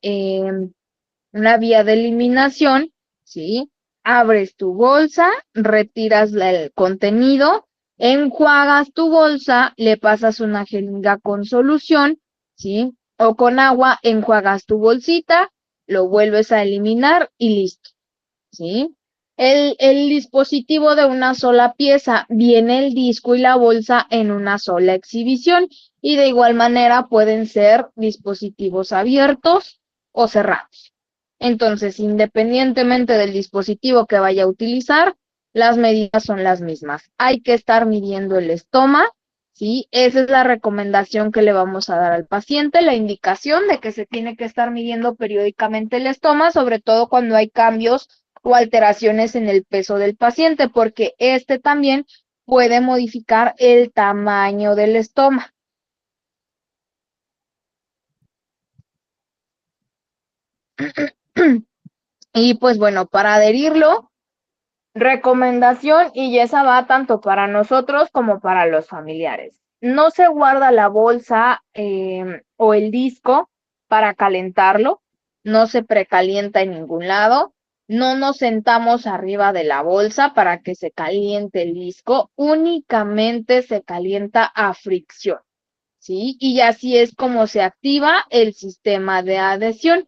una vía de eliminación, ¿sí? Abres tu bolsa, retiras el contenido, enjuagas tu bolsa, le pasas una jeringa con solución, ¿sí? O con agua, enjuagas tu bolsita, lo vuelves a eliminar y listo, ¿sí? El dispositivo de una sola pieza, viene el disco y la bolsa en una sola exhibición y de igual manera pueden ser dispositivos abiertos o cerrados. Entonces, independientemente del dispositivo que vaya a utilizar, las medidas son las mismas. Hay que estar midiendo el estoma, ¿sí? Esa es la recomendación que le vamos a dar al paciente, la indicación de que se tiene que estar midiendo periódicamente el estoma, sobre todo cuando hay cambios o alteraciones en el peso del paciente, porque este también puede modificar el tamaño del estoma. Y pues bueno, para adherirlo, recomendación, y esa va tanto para nosotros como para los familiares. No se guarda la bolsa o el disco para calentarlo, no se precalienta en ningún lado, no nos sentamos arriba de la bolsa para que se caliente el disco, únicamente se calienta a fricción, ¿sí? Y así es como se activa el sistema de adhesión,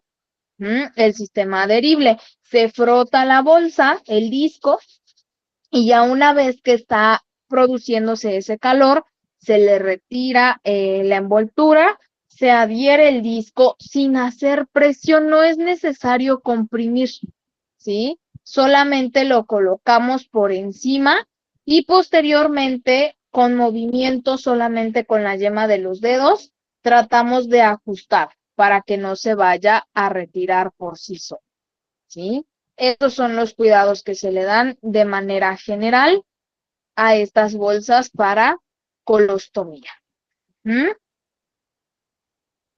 el sistema adherible. Se frota la bolsa, el disco, y ya una vez que está produciéndose ese calor, se le retira la envoltura, se adhiere el disco sin hacer presión, no es necesario comprimir, ¿sí? Solamente lo colocamos por encima y posteriormente con movimiento solamente con la yema de los dedos, tratamos de ajustar para que no se vaya a retirar por sí solo, ¿sí? Estos son los cuidados que se le dan de manera general a estas bolsas para colostomía. ¿Mm?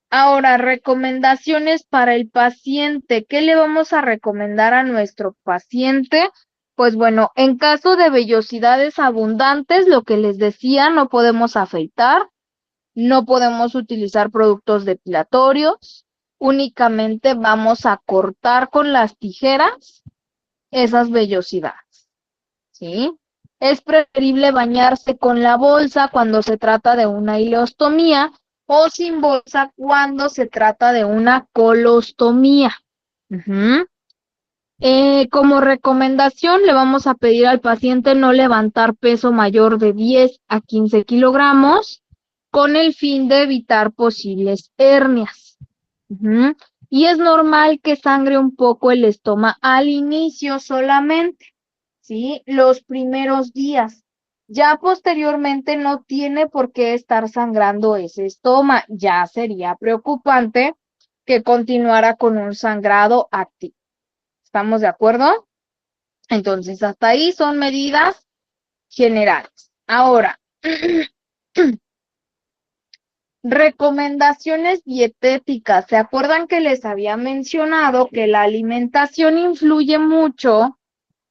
Ahora, recomendaciones para el paciente. ¿Qué le vamos a recomendar a nuestro paciente? Pues bueno, en caso de vellosidades abundantes, lo que les decía, no podemos afeitar, no podemos utilizar productos depilatorios, únicamente vamos a cortar con las tijeras esas vellosidades, ¿sí? Es preferible bañarse con la bolsa cuando se trata de una ileostomía o sin bolsa cuando se trata de una colostomía. Como recomendación, le vamos a pedir al paciente no levantar peso mayor de 10 a 15 kilogramos con el fin de evitar posibles hernias. Y es normal que sangre un poco el estómago al inicio solamente, ¿sí? Los primeros días. Ya posteriormente no tiene por qué estar sangrando ese estómago. Ya sería preocupante que continuara con un sangrado activo. ¿Estamos de acuerdo? Entonces, hasta ahí son medidas generales. Ahora, recomendaciones dietéticas. ¿Se acuerdan que les había mencionado que la alimentación influye mucho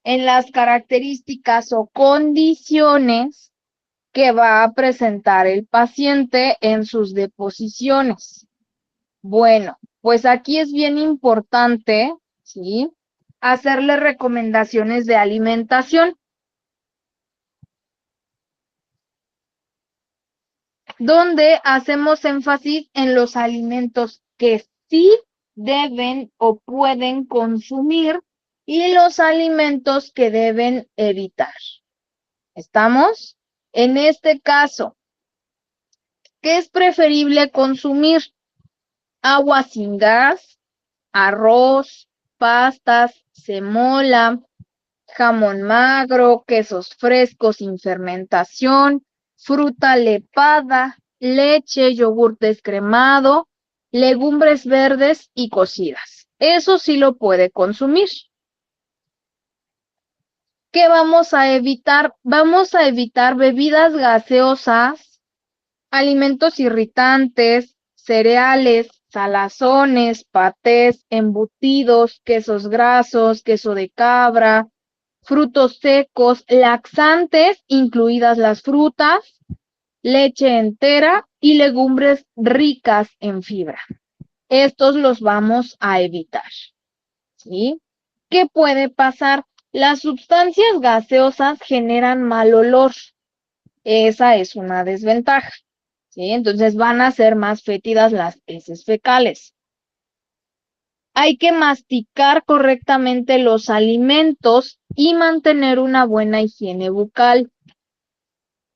en las características o condiciones que va a presentar el paciente en sus deposiciones? Bueno, pues aquí es bien importante, ¿sí?, hacerle recomendaciones de alimentación, donde hacemos énfasis en los alimentos que sí deben o pueden consumir y los alimentos que deben evitar. ¿Estamos? En este caso, ¿qué es preferible consumir? Agua sin gas, arroz, pastas, semola, jamón magro, quesos frescos sin fermentación, fruta lepada, leche, yogur descremado, legumbres verdes y cocidas. Eso sí lo puede consumir. ¿Qué vamos a evitar? Vamos a evitar bebidas gaseosas, alimentos irritantes, cereales, salazones, patés, embutidos, quesos grasos, queso de cabra, frutos secos, laxantes, incluidas las frutas, leche entera y legumbres ricas en fibra. Estos los vamos a evitar, ¿sí? ¿Qué puede pasar? Las sustancias gaseosas generan mal olor. Esa es una desventaja, ¿sí? Entonces van a ser más fétidas las heces fecales. Hay que masticar correctamente los alimentos y mantener una buena higiene bucal.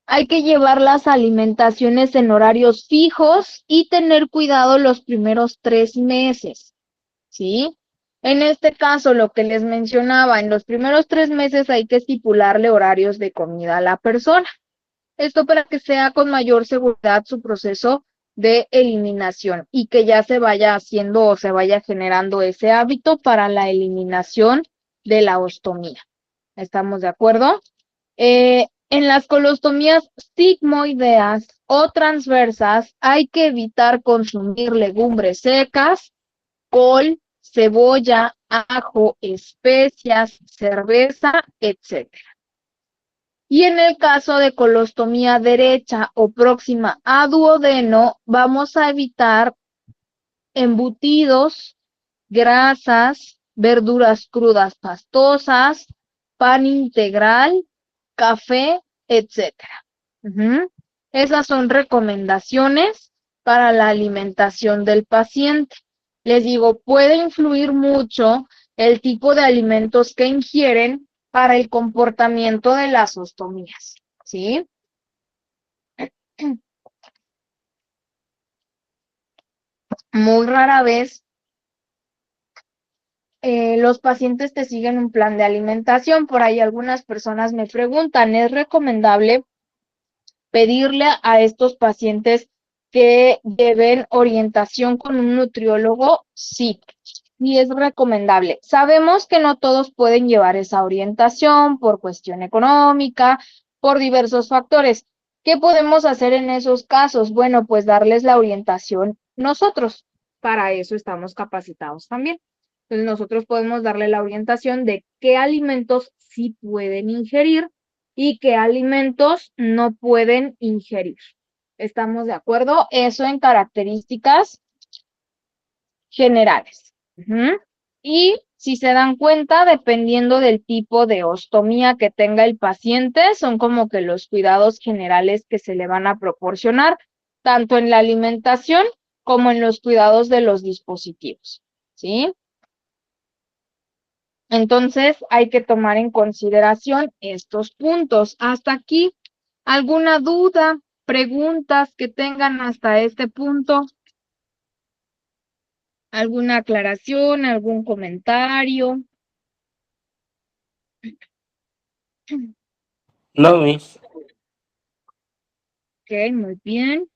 Hay que llevar las alimentaciones en horarios fijos y tener cuidado los primeros 3 meses, ¿sí? En este caso, lo que les mencionaba, en los primeros 3 meses hay que estipularle horarios de comida a la persona. Esto para que sea con mayor seguridad su proceso de eliminación y que ya se vaya haciendo o se vaya generando ese hábito para la eliminación de la ostomía. ¿Estamos de acuerdo? En las colostomías sigmoideas o transversas hay que evitar consumir legumbres secas, col, cebolla, ajo, especias, cerveza, etc. Y en el caso de colostomía derecha o próxima a duodeno, vamos a evitar embutidos, grasas, verduras crudas pastosas, pan integral, café, etcétera. Esas son recomendaciones para la alimentación del paciente. Les digo, puede influir mucho el tipo de alimentos que ingieren para el comportamiento de las ostomías, ¿sí? Muy rara vez los pacientes te siguen un plan de alimentación. Por ahí algunas personas me preguntan, ¿es recomendable pedirle a estos pacientes que lleven orientación con un nutriólogo? Sí, y es recomendable. Sabemos que no todos pueden llevar esa orientación por cuestión económica, por diversos factores. ¿Qué podemos hacer en esos casos? Bueno, pues darles la orientación nosotros. Para eso estamos capacitados también. Entonces nosotros podemos darle la orientación de qué alimentos sí pueden ingerir y qué alimentos no pueden ingerir. ¿Estamos de acuerdo? Eso en características generales. Y si se dan cuenta, dependiendo del tipo de ostomía que tenga el paciente, son como que los cuidados generales que se le van a proporcionar, tanto en la alimentación como en los cuidados de los dispositivos, ¿sí? Entonces, hay que tomar en consideración estos puntos. Hasta aquí, ¿alguna duda, preguntas que tengan hasta este punto? ¿Alguna aclaración, algún comentario? No, Miss. Ok, muy bien.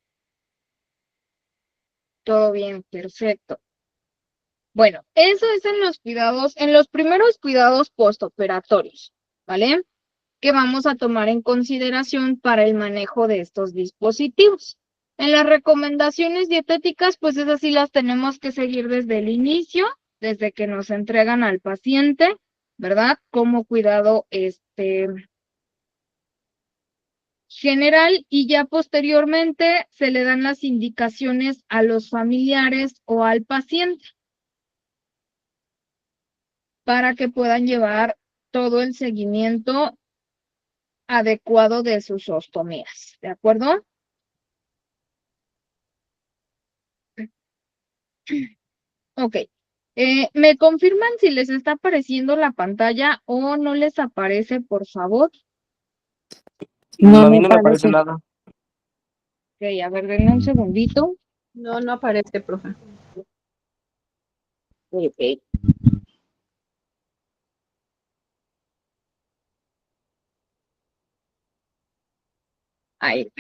Todo bien, perfecto. Bueno, eso es en los cuidados, en los primeros cuidados postoperatorios, ¿vale? Que vamos a tomar en consideración para el manejo de estos dispositivos. En las recomendaciones dietéticas, pues esas sí las tenemos que seguir desde el inicio, desde que nos entregan al paciente, ¿verdad? Como cuidado general, y ya posteriormente se le dan las indicaciones a los familiares o al paciente para que puedan llevar todo el seguimiento adecuado de sus ostomías, ¿de acuerdo? Ok. ¿Me confirman si les está apareciendo la pantalla o no les aparece, por favor? No, A mí no no me aparece parece. nada. Ok, a ver, denme un segundito. No, no aparece, profe. Ok. Ahí.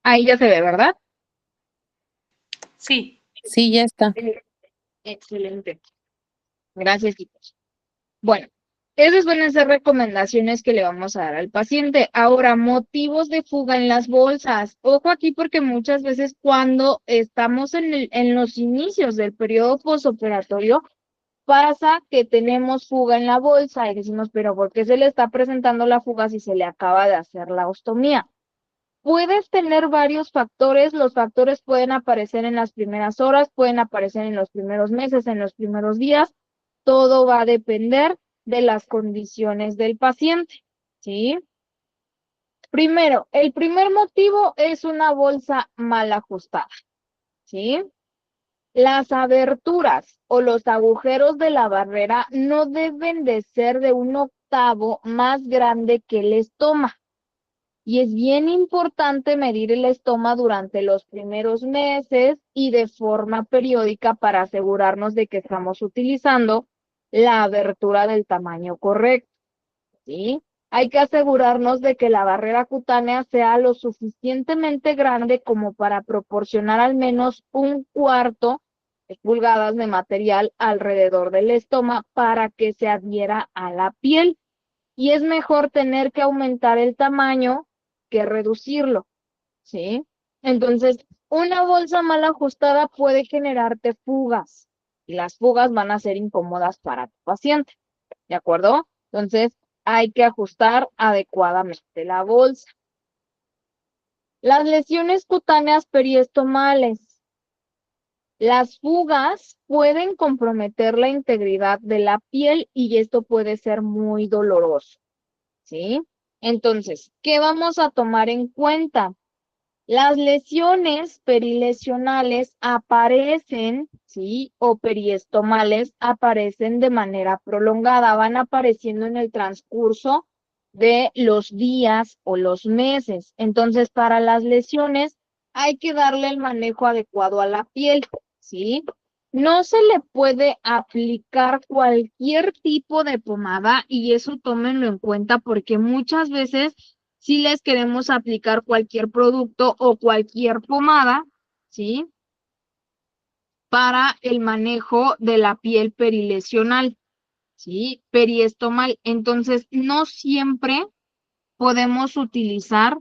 Ahí ya se ve, ¿verdad? Sí. Sí, ya está. Excelente. Gracias, chicos. Bueno, esas van a ser recomendaciones que le vamos a dar al paciente. Ahora, motivos de fuga en las bolsas. Ojo aquí porque muchas veces cuando estamos en los inicios del periodo postoperatorio, pasa que tenemos fuga en la bolsa y decimos, pero ¿por qué se le está presentando la fuga si se le acaba de hacer la ostomía? Puedes tener varios factores, los factores pueden aparecer en las primeras horas, pueden aparecer en los primeros meses, en los primeros días, todo va a depender de las condiciones del paciente, ¿sí? Primero, el primer motivo es una bolsa mal ajustada, ¿sí? Las aberturas o los agujeros de la barrera no deben de ser de 1/8 más grande que el estómago. Y es bien importante medir el estómago durante los primeros meses y de forma periódica para asegurarnos de que estamos utilizando la abertura del tamaño correcto, ¿sí? Hay que asegurarnos de que la barrera cutánea sea lo suficientemente grande como para proporcionar al menos 1/4 de pulgadas de material alrededor del estómago para que se adhiera a la piel. Y es mejor tener que aumentar el tamaño que reducirlo, ¿sí? Entonces, una bolsa mal ajustada puede generarte fugas y las fugas van a ser incómodas para tu paciente, ¿de acuerdo? Entonces, hay que ajustar adecuadamente la bolsa. Las lesiones cutáneas periestomales. Las fugas pueden comprometer la integridad de la piel y esto puede ser muy doloroso, ¿sí? Entonces, ¿qué vamos a tomar en cuenta? Las lesiones perilesionales aparecen, ¿sí? O periestomales aparecen de manera prolongada, van apareciendo en el transcurso de los días o los meses. Entonces, para las lesiones hay que darle el manejo adecuado a la piel, ¿sí? No se le puede aplicar cualquier tipo de pomada y eso tómenlo en cuenta porque muchas veces si les queremos aplicar cualquier producto o cualquier pomada, ¿sí? Para el manejo de la piel perilesional, ¿sí? Periestomal. Entonces, no siempre podemos utilizar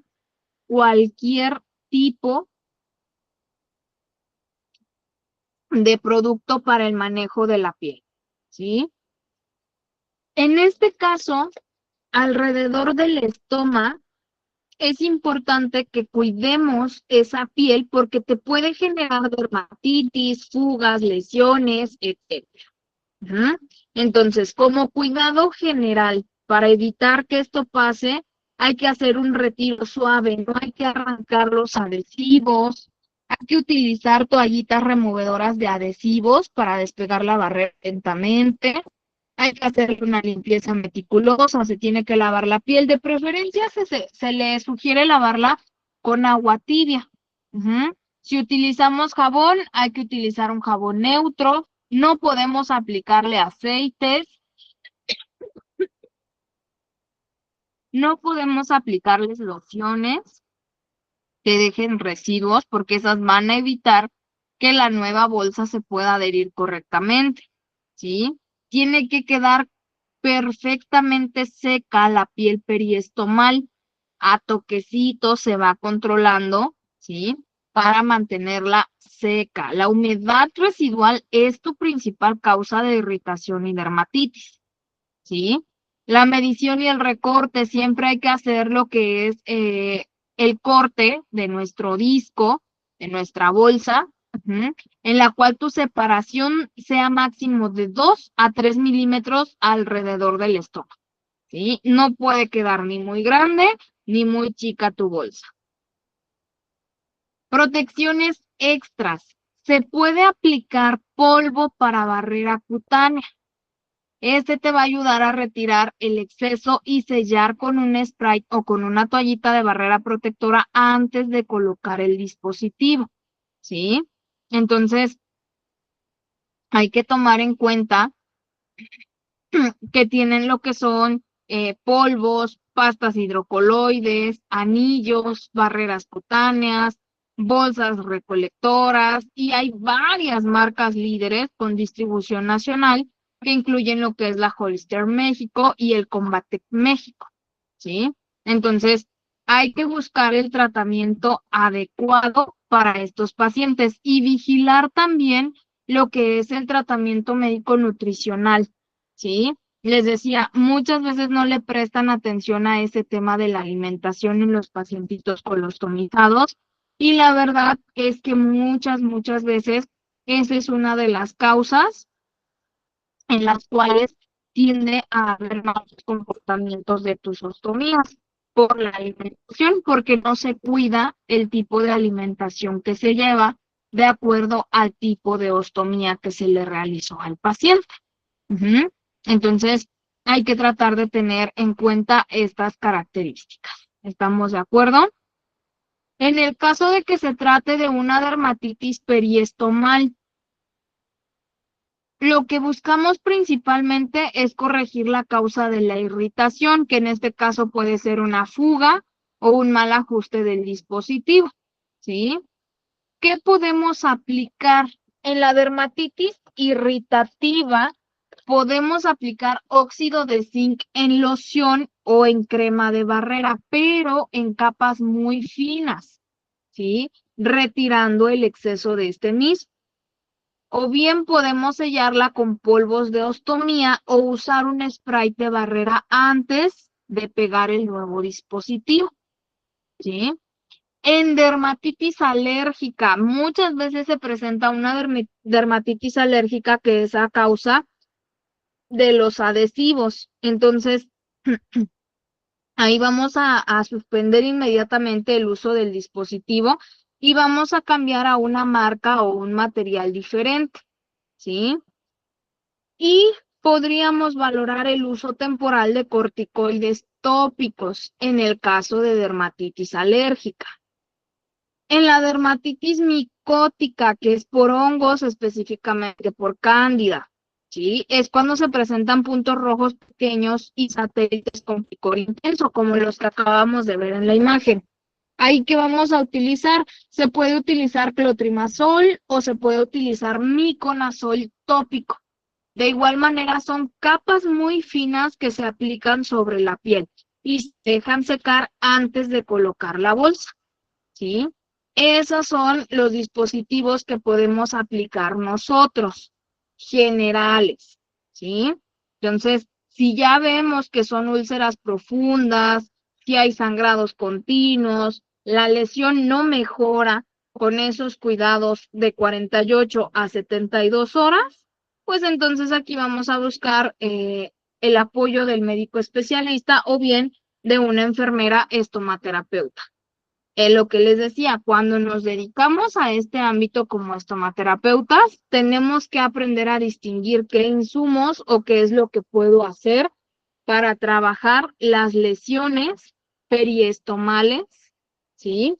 cualquier tipo de producto para el manejo de la piel, ¿sí? En este caso, alrededor del estómago, es importante que cuidemos esa piel porque te puede generar dermatitis, fugas, lesiones, etcétera. Entonces, como cuidado general, para evitar que esto pase, hay que hacer un retiro suave, no hay que arrancar los adhesivos, hay que utilizar toallitas removedoras de adhesivos para despegar la barrera lentamente. Hay que hacer una limpieza meticulosa, se tiene que lavar la piel, de preferencia se le sugiere lavarla con agua tibia. Si utilizamos jabón, hay que utilizar un jabón neutro, no podemos aplicarle aceites, no podemos aplicarles lociones que dejen residuos porque esas van a evitar que la nueva bolsa se pueda adherir correctamente, ¿sí? Tiene que quedar perfectamente seca la piel periestomal. A toquecitos se va controlando, ¿sí? Para mantenerla seca. La humedad residual es tu principal causa de irritación y dermatitis, ¿sí? La medición y el recorte, siempre hay que hacer lo que es el corte de nuestro disco, de nuestra bolsa, en la cual tu separación sea máximo de 2 a 3 milímetros alrededor del estómago, ¿sí? No puede quedar ni muy grande ni muy chica tu bolsa. Protecciones extras. Se puede aplicar polvo para barrera cutánea. Este te va a ayudar a retirar el exceso y sellar con un spray o con una toallita de barrera protectora antes de colocar el dispositivo, ¿sí? Entonces, hay que tomar en cuenta que tienen lo que son polvos, pastas hidrocoloides, anillos, barreras cutáneas, bolsas recolectoras, y hay varias marcas líderes con distribución nacional que incluyen lo que es la Hollister México y el Combatec México, ¿sí? Entonces, hay que buscar el tratamiento adecuado para estos pacientes y vigilar también lo que es el tratamiento médico nutricional, ¿sí? Les decía, muchas veces no le prestan atención a ese tema de la alimentación en los pacientitos colostomizados, y la verdad es que muchas veces esa es una de las causas en las cuales tiende a haber malos comportamientos de tus ostomías por la alimentación, porque no se cuida el tipo de alimentación que se lleva de acuerdo al tipo de ostomía que se le realizó al paciente. Ujú. Entonces, hay que tratar de tener en cuenta estas características. ¿Estamos de acuerdo? En el caso de que se trate de una dermatitis periestomal, lo que buscamos principalmente es corregir la causa de la irritación, que en este caso puede ser una fuga o un mal ajuste del dispositivo, ¿sí? ¿Qué podemos aplicar? En la dermatitis irritativa, podemos aplicar óxido de zinc en loción o en crema de barrera, pero en capas muy finas, ¿sí? Retirando el exceso de este mismo. O bien podemos sellarla con polvos de ostomía o usar un spray de barrera antes de pegar el nuevo dispositivo, ¿sí? En dermatitis alérgica, muchas veces se presenta una dermatitis alérgica que es a causa de los adhesivos. Entonces, ahí vamos a suspender inmediatamente el uso del dispositivo y vamos a cambiar a una marca o un material diferente, ¿sí? Y podríamos valorar el uso temporal de corticoides tópicos en el caso de dermatitis alérgica. En la dermatitis micótica, que es por hongos, específicamente por cándida, ¿sí? Es cuando se presentan puntos rojos pequeños y satélites con picor intenso, como los que acabamos de ver en la imagen. Ahí que vamos a utilizar, se puede utilizar clotrimazol o se puede utilizar miconazol tópico. De igual manera, son capas muy finas que se aplican sobre la piel y se dejan secar antes de colocar la bolsa, ¿sí? Esos son los dispositivos que podemos aplicar nosotros, generales, ¿sí? Entonces, si ya vemos que son úlceras profundas, si hay sangrados continuos, la lesión no mejora con esos cuidados de 48 a 72 horas, pues entonces aquí vamos a buscar el apoyo del médico especialista o bien de una enfermera estomaterapeuta. Lo que les decía, cuando nos dedicamos a este ámbito como estomaterapeutas, tenemos que aprender a distinguir qué insumos o qué es lo que puedo hacer para trabajar las lesiones periestomales, ¿sí?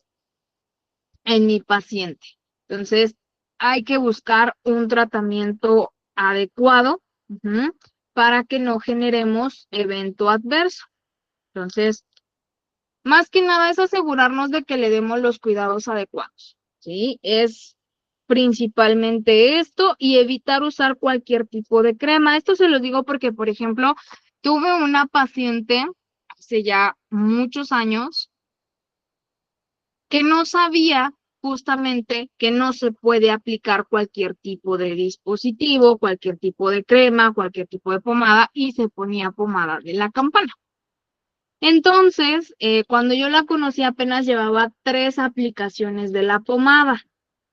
En mi paciente. Entonces, hay que buscar un tratamiento adecuado, para que no generemos evento adverso. Entonces, más que nada es asegurarnos de que le demos los cuidados adecuados, ¿sí? Es principalmente esto y evitar usar cualquier tipo de crema. Esto se lo digo porque, por ejemplo, tuve una paciente hace ya muchos años que no sabía justamente que no se puede aplicar cualquier tipo de dispositivo, cualquier tipo de crema, cualquier tipo de pomada, y se ponía pomada de la campana. Entonces, cuando yo la conocí apenas llevaba 3 aplicaciones de la pomada,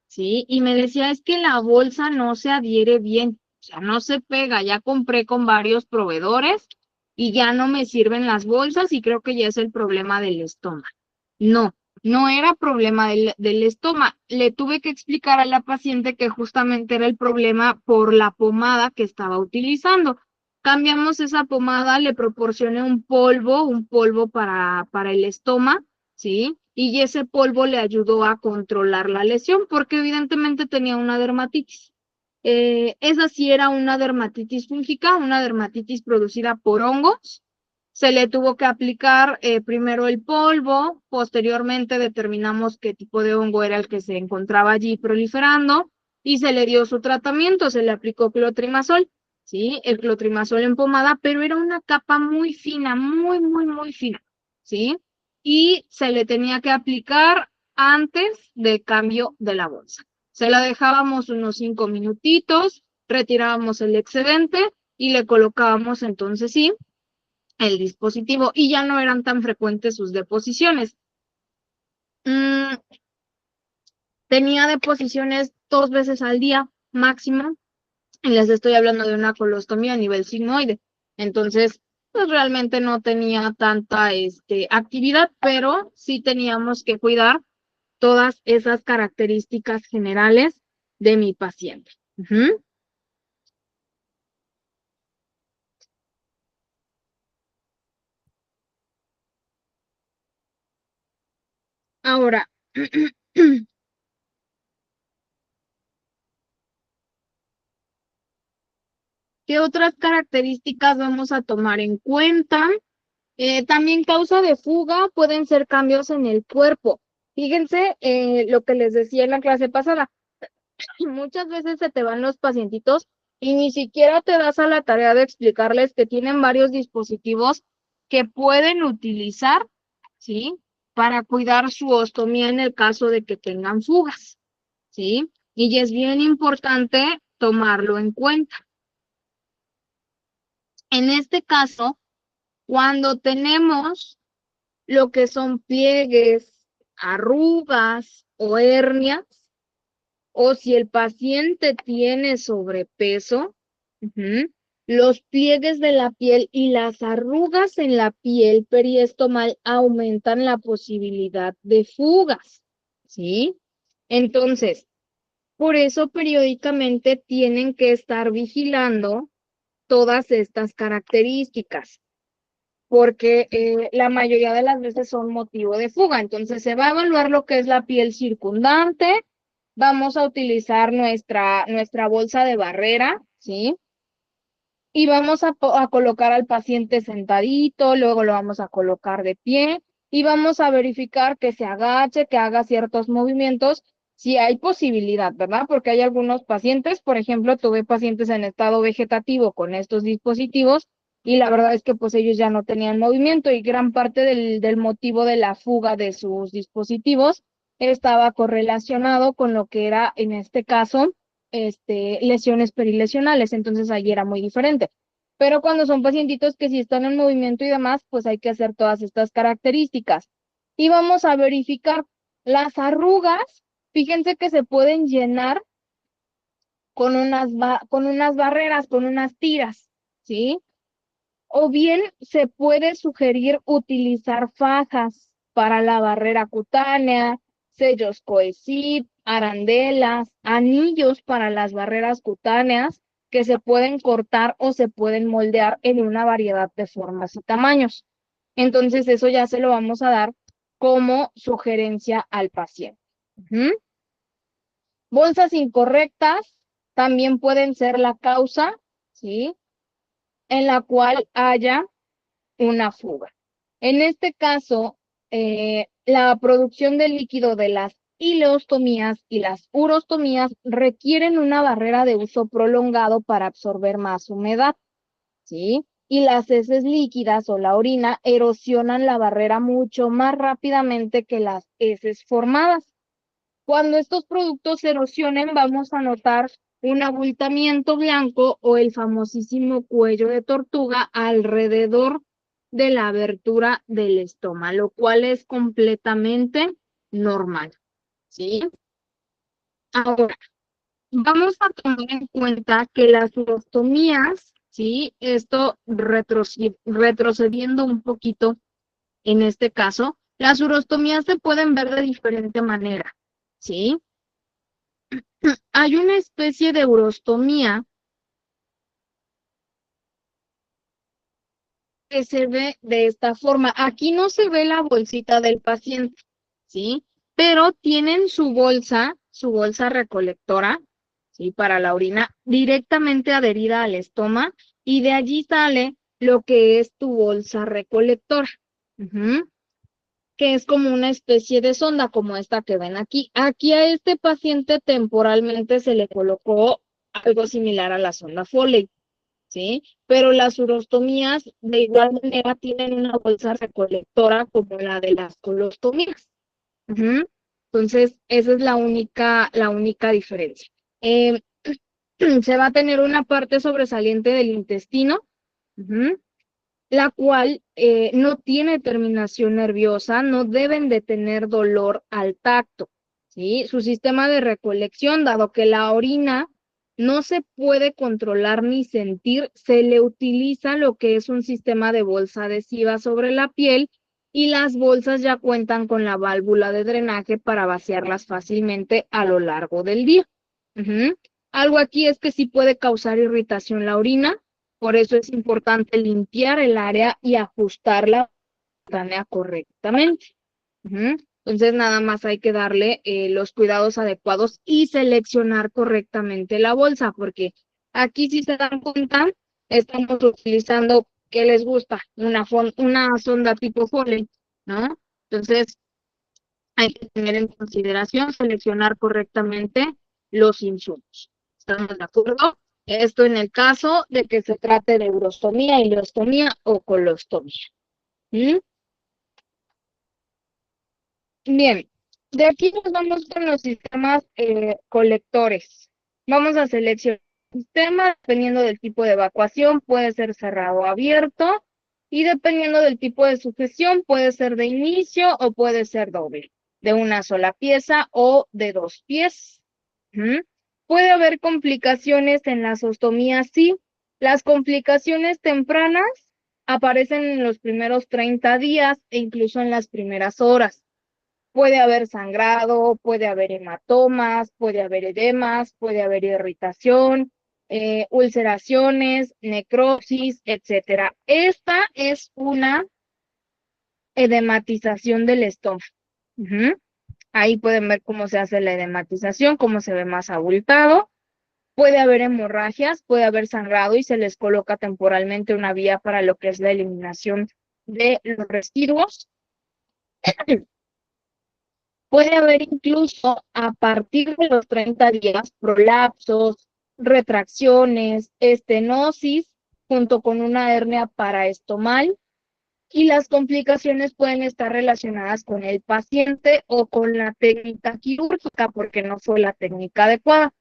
¿sí? Y me decía, es que la bolsa no se adhiere bien, o sea, no se pega, ya compré con varios proveedores y ya no me sirven las bolsas y creo que ya es el problema del estómago. No, no era problema del estómago. Le tuve que explicar a la paciente que justamente era el problema por la pomada que estaba utilizando. Cambiamos esa pomada, le proporcioné un polvo para el estómago, ¿sí? Y ese polvo le ayudó a controlar la lesión porque evidentemente tenía una dermatitis. Esa sí era una dermatitis fúngica, una dermatitis producida por hongos, Se le tuvo que aplicar primero el polvo, posteriormente determinamos qué tipo de hongo era el que se encontraba allí proliferando y se le dio su tratamiento, se le aplicó clotrimazol, ¿sí? El clotrimazol en pomada, pero era una capa muy fina, muy fina, ¿sí? Y se le tenía que aplicar antes del cambio de la bolsa. Se la dejábamos unos 5 minutitos, retirábamos el excedente y le colocábamos entonces sí el dispositivo y ya no eran tan frecuentes sus deposiciones. Tenía deposiciones 2 veces al día máximo y les estoy hablando de una colostomía a nivel sigmoide. Entonces, pues realmente no tenía tanta actividad, pero sí teníamos que cuidar todas esas características generales de mi paciente. Ahora, ¿qué otras características vamos a tomar en cuenta? También causa de fuga pueden ser cambios en el cuerpo. Fíjense lo que les decía en la clase pasada. Muchas veces se te van los pacientitos y ni siquiera te das a la tarea de explicarles que tienen varios dispositivos que pueden utilizar, ¿sí? Para cuidar su ostomía en el caso de que tengan fugas, ¿sí? Y es bien importante tomarlo en cuenta. En este caso, cuando tenemos lo que son pliegues, arrugas o hernias, o si el paciente tiene sobrepeso, los pliegues de la piel y las arrugas en la piel periestomal aumentan la posibilidad de fugas, ¿sí? Entonces, por eso periódicamente tienen que estar vigilando todas estas características porque la mayoría de las veces son motivo de fuga. Entonces se va a evaluar lo que es la piel circundante, vamos a utilizar nuestra bolsa de barrera, ¿sí? Y vamos a colocar al paciente sentadito, luego lo vamos a colocar de pie y vamos a verificar que se agache, que haga ciertos movimientos, si hay posibilidad, ¿verdad? Porque hay algunos pacientes, por ejemplo, tuve pacientes en estado vegetativo con estos dispositivos y la verdad es que pues ellos ya no tenían movimiento y gran parte del motivo de la fuga de sus dispositivos estaba correlacionado con lo que era, en este caso, lesiones perilesionales, entonces ahí era muy diferente. Pero cuando son pacientitos que sí están en movimiento y demás, pues hay que hacer todas estas características. Y vamos a verificar las arrugas, fíjense que se pueden llenar con unas barreras, con unas tiras, ¿sí? O bien se puede sugerir utilizar fajas para la barrera cutánea, sellos Cohesip, arandelas, anillos para las barreras cutáneas que se pueden cortar o se pueden moldear en una variedad de formas y tamaños. Entonces eso ya se lo vamos a dar como sugerencia al paciente. Bolsas incorrectas también pueden ser la causa, ¿sí? En la cual haya una fuga. En este caso, la producción de líquido de las ileostomías y las urostomías requieren una barrera de uso prolongado para absorber más humedad, ¿sí? Y las heces líquidas o la orina erosionan la barrera mucho más rápidamente que las heces formadas. Cuando estos productos erosionen, vamos a notar un abultamiento blanco o el famosísimo cuello de tortuga alrededor de la abertura del estómago, lo cual es completamente normal, ¿sí? Ahora, vamos a tomar en cuenta que las urostomías, ¿sí? Esto retrocediendo un poquito en este caso, las urostomías se pueden ver de diferente manera, ¿sí? Hay una especie de urostomía que se ve de esta forma. Aquí no se ve la bolsita del paciente, ¿sí? Pero tienen su bolsa recolectora, ¿sí? Para la orina directamente adherida al estómago y de allí sale lo que es tu bolsa recolectora, que es como una especie de sonda como esta que ven aquí. Aquí a este paciente temporalmente se le colocó algo similar a la sonda Foley, ¿sí? Pero las urostomías de igual manera tienen una bolsa recolectora como la de las colostomías. Entonces, esa es la única diferencia. Eh, se va a tener una parte sobresaliente del intestino, la cual no tiene terminación nerviosa, no deben de tener dolor al tacto, ¿sí? Su sistema de recolección, dado que la orina no se puede controlar ni sentir, se le utiliza lo que es un sistema de bolsa adhesiva sobre la piel y las bolsas ya cuentan con la válvula de drenaje para vaciarlas fácilmente a lo largo del día. Algo aquí es que sí puede causar irritación la orina, por eso es importante limpiar el área y ajustarla correctamente. Entonces, nada más hay que darle los cuidados adecuados y seleccionar correctamente la bolsa, porque aquí, si se dan cuenta, estamos utilizando, ¿qué les gusta? Una sonda tipo Foley, ¿no? Entonces, hay que tener en consideración seleccionar correctamente los insumos. ¿Estamos de acuerdo? Esto en el caso de que se trate de urostomía, ileostomía o colostomía. Bien, de aquí nos vamos con los sistemas colectores. Vamos a seleccionar el sistema dependiendo del tipo de evacuación, puede ser cerrado o abierto, y dependiendo del tipo de sujeción, puede ser de inicio o puede ser doble, de una sola pieza o de 2 pies. Puede haber complicaciones en las ostomías, sí. Las complicaciones tempranas aparecen en los primeros 30 días e incluso en las primeras horas. Puede haber sangrado, puede haber hematomas, puede haber edemas, puede haber irritación, ulceraciones, necrosis, etcétera. Esta es una edematización del estómago. Ahí pueden ver cómo se hace la edematización, cómo se ve más abultado. Puede haber hemorragias, puede haber sangrado y se les coloca temporalmente una vía para lo que es la eliminación de los residuos. Puede haber incluso a partir de los 30 días prolapsos, retracciones, estenosis, junto con una hernia paraestomal, y las complicaciones pueden estar relacionadas con el paciente o con la técnica quirúrgica porque no fue la técnica adecuada.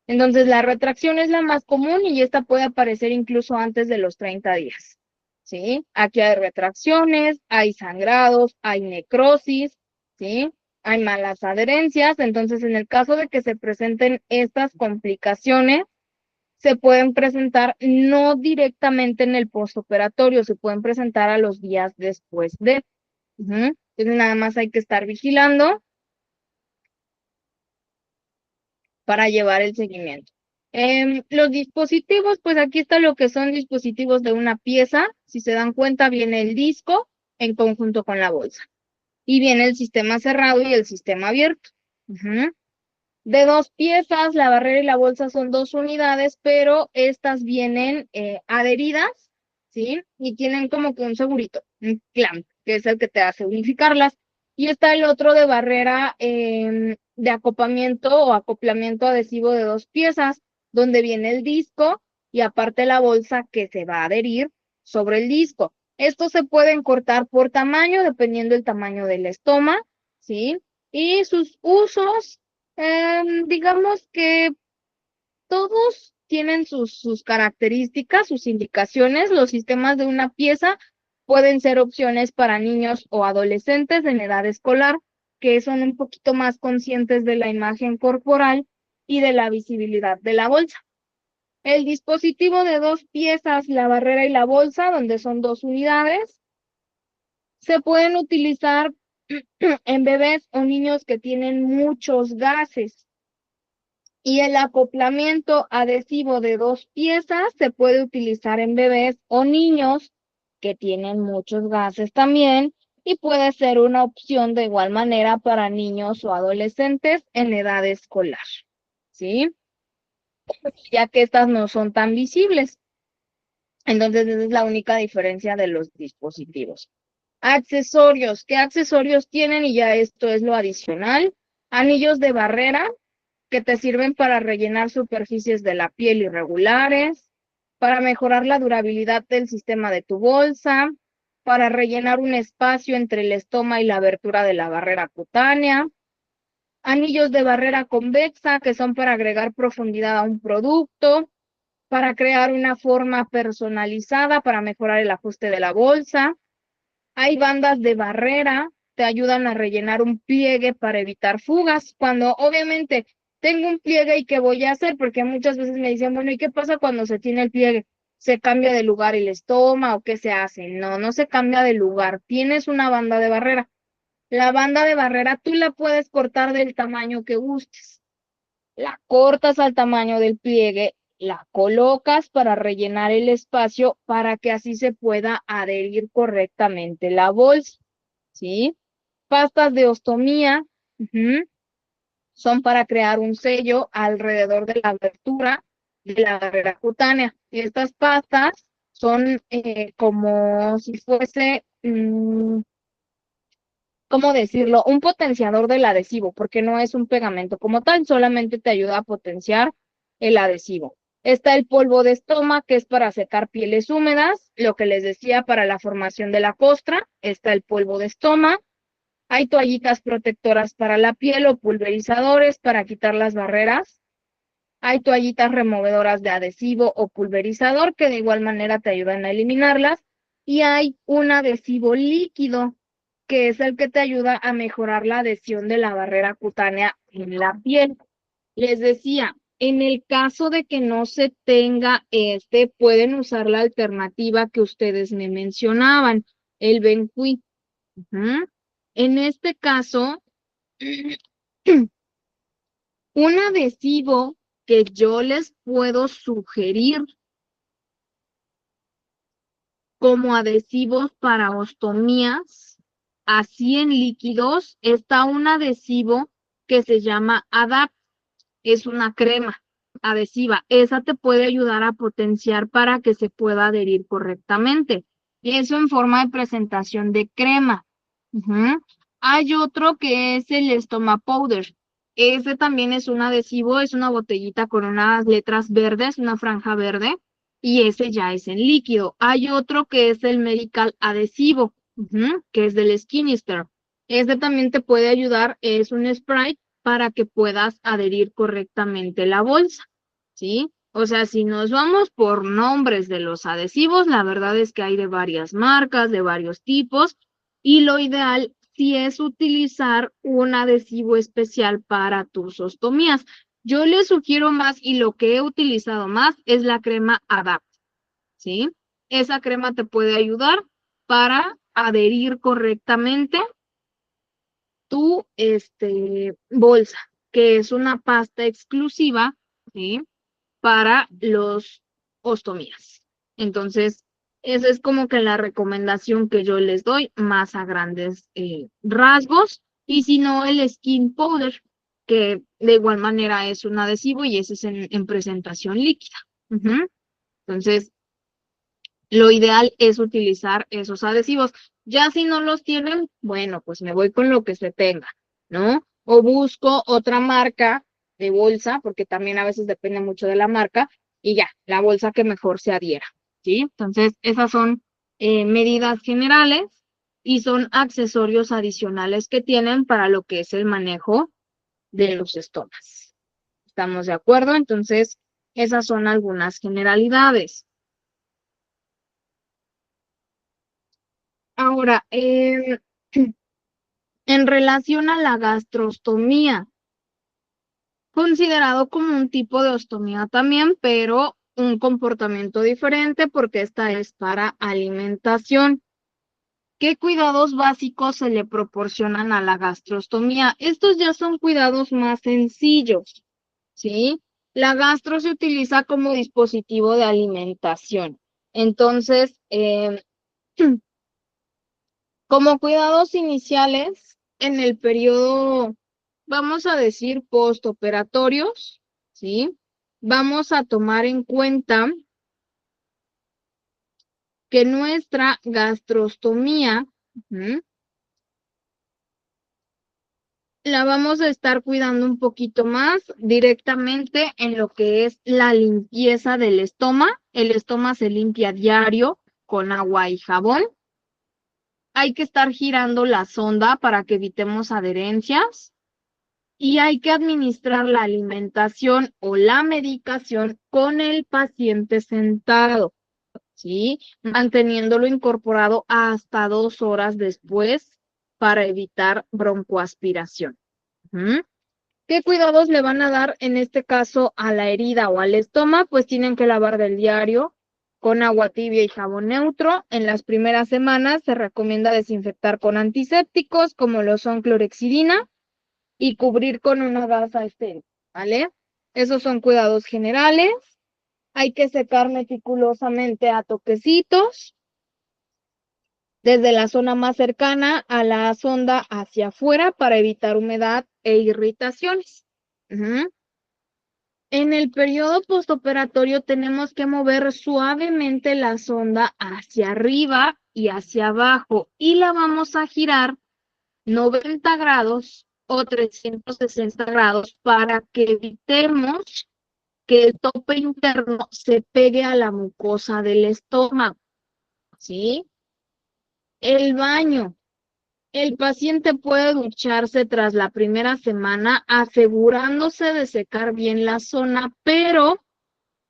Entonces, la retracción es la más común y esta puede aparecer incluso antes de los 30 días. ¿Sí? Aquí hay retracciones, hay sangrados, hay necrosis, ¿sí? Hay malas adherencias. Entonces, en el caso de que se presenten estas complicaciones, se pueden presentar no directamente en el postoperatorio, se pueden presentar a los días después de. Entonces, nada más hay que estar vigilando para llevar el seguimiento. Los dispositivos, pues aquí está lo que son dispositivos de una pieza. Si se dan cuenta, viene el disco en conjunto con la bolsa. Y viene el sistema cerrado y el sistema abierto. De 2 piezas, la barrera y la bolsa son 2 unidades, pero estas vienen adheridas, ¿sí? Y tienen como que un segurito, un clamp, que es el que te hace unificarlas. Y está el otro de barrera de acoplamiento o acoplamiento adhesivo de 2 piezas, donde viene el disco y aparte la bolsa que se va a adherir sobre el disco. Estos se pueden cortar por tamaño, dependiendo del tamaño del estoma, ¿sí? Y sus usos, digamos que todos tienen sus características, sus indicaciones. Los sistemas de una pieza pueden ser opciones para niños o adolescentes en edad escolar, que son un poquito más conscientes de la imagen corporal y de la visibilidad de la bolsa. El dispositivo de 2 piezas, la barrera y la bolsa, donde son 2 unidades, se pueden utilizar en bebés o niños que tienen muchos gases. Y el acoplamiento adhesivo de 2 piezas se puede utilizar en bebés o niños que tienen muchos gases también, y puede ser una opción de igual manera para niños o adolescentes en edad escolar, ¿sí? Ya que estas no son tan visibles. Entonces, esa es la única diferencia de los dispositivos. Accesorios. ¿Qué accesorios tienen? Y ya esto es lo adicional. Anillos de barrera que te sirven para rellenar superficies de la piel irregulares, para mejorar la durabilidad del sistema de tu bolsa, para rellenar un espacio entre el estoma y la abertura de la barrera cutánea. Anillos de barrera convexa que son para agregar profundidad a un producto, para crear una forma personalizada, para mejorar el ajuste de la bolsa. Hay bandas de barrera, te ayudan a rellenar un pliegue para evitar fugas. Cuando obviamente tengo un pliegue y qué voy a hacer, porque muchas veces me dicen, bueno, ¿y qué pasa cuando se tiene el pliegue? ¿Se cambia de lugar el estoma o qué se hace? No, no se cambia de lugar. Tienes una banda de barrera. La banda de barrera tú la puedes cortar del tamaño que gustes. La cortas al tamaño del pliegue, la colocas para rellenar el espacio para que así se pueda adherir correctamente la bolsa, ¿sí? Pastas de ostomía, son para crear un sello alrededor de la abertura de la barrera cutánea. Y estas pastas son como si fuese, ¿cómo decirlo? Un potenciador del adhesivo, porque no es un pegamento como tal, solamente te ayuda a potenciar el adhesivo. Está el polvo de estoma, que es para secar pieles húmedas, lo que les decía para la formación de la costra. Está el polvo de estoma. Hay toallitas protectoras para la piel o pulverizadores para quitar las barreras. Hay toallitas removedoras de adhesivo o pulverizador que de igual manera te ayudan a eliminarlas. Y hay un adhesivo líquido que es el que te ayuda a mejorar la adhesión de la barrera cutánea en la piel. Les decía, en el caso de que no se tenga pueden usar la alternativa que ustedes me mencionaban, el Benqui. En este caso, un adhesivo que yo les puedo sugerir como adhesivos para ostomías, así en líquidos, está un adhesivo que se llama Adapt. Es una crema adhesiva. Esa te puede ayudar a potenciar para que se pueda adherir correctamente. Y eso en forma de presentación de crema. Hay otro que es el Stoma Powder. Ese también es un adhesivo, es una botellita con unas letras verdes, una franja verde, y ese ya es en líquido. Hay otro que es el Medical Adhesivo, que es del Skinister. Este también te puede ayudar, es un spray para que puedas adherir correctamente la bolsa, ¿sí? O sea, si nos vamos por nombres de los adhesivos, la verdad es que hay de varias marcas, de varios tipos, y lo ideal sí es utilizar un adhesivo especial para tus ostomías. Yo les sugiero más, y lo que he utilizado más, es la crema Adapt, ¿sí? Esa crema te puede ayudar para adherir correctamente tu bolsa, que es una pasta exclusiva, ¿sí? Para los ostomías. Entonces, esa es como que la recomendación que yo les doy, más a grandes rasgos. Y si no, el Skin Powder, que de igual manera es un adhesivo y ese es en presentación líquida. Entonces, lo ideal es utilizar esos adhesivos. Ya si no los tienen, bueno, pues me voy con lo que se tenga, ¿no? O busco otra marca de bolsa, porque también a veces depende mucho de la marca, y ya, la bolsa que mejor se adhiera, ¿sí? Entonces, esas son medidas generales y son accesorios adicionales que tienen para lo que es el manejo de los estomas. ¿Estamos de acuerdo? Entonces, esas son algunas generalidades. Ahora, en relación a la gastrostomía, considerado como un tipo de ostomía también, pero un comportamiento diferente porque esta es para alimentación. ¿Qué cuidados básicos se le proporcionan a la gastrostomía? Estos ya son cuidados más sencillos, ¿sí? La gastro se utiliza como dispositivo de alimentación. Entonces, como cuidados iniciales, en el periodo, vamos a decir, postoperatorios, ¿sí? Vamos a tomar en cuenta que nuestra gastrostomía la vamos a estar cuidando un poquito más directamente en lo que es la limpieza del estoma. El estoma se limpia diario con agua y jabón. Hay que estar girando la sonda para que evitemos adherencias y hay que administrar la alimentación o la medicación con el paciente sentado, ¿sí? Manteniéndolo incorporado hasta 2 horas después para evitar broncoaspiración. ¿Qué cuidados le van a dar en este caso a la herida o al estómago? Pues tienen que lavar del diario con agua tibia y jabón neutro. En las primeras semanas se recomienda desinfectar con antisépticos como lo son clorexidina y cubrir con una gasa estéril, ¿vale? Esos son cuidados generales. Hay que secar meticulosamente a toquecitos desde la zona más cercana a la sonda hacia afuera para evitar humedad e irritaciones. En el periodo postoperatorio tenemos que mover suavemente la sonda hacia arriba y hacia abajo y la vamos a girar 90 grados o 360 grados para que evitemos que el tope interno se pegue a la mucosa del estómago, ¿sí? El baño. El paciente puede ducharse tras la primera semana asegurándose de secar bien la zona, pero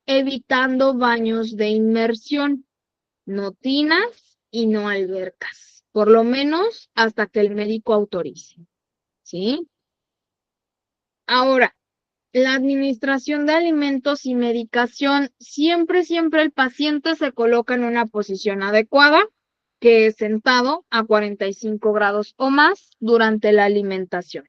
evitando baños de inmersión, no tinas y no albercas, por lo menos hasta que el médico autorice, ¿sí? Ahora, la administración de alimentos y medicación, siempre el paciente se coloca en una posición adecuada, que es sentado a 45 grados o más durante la alimentación,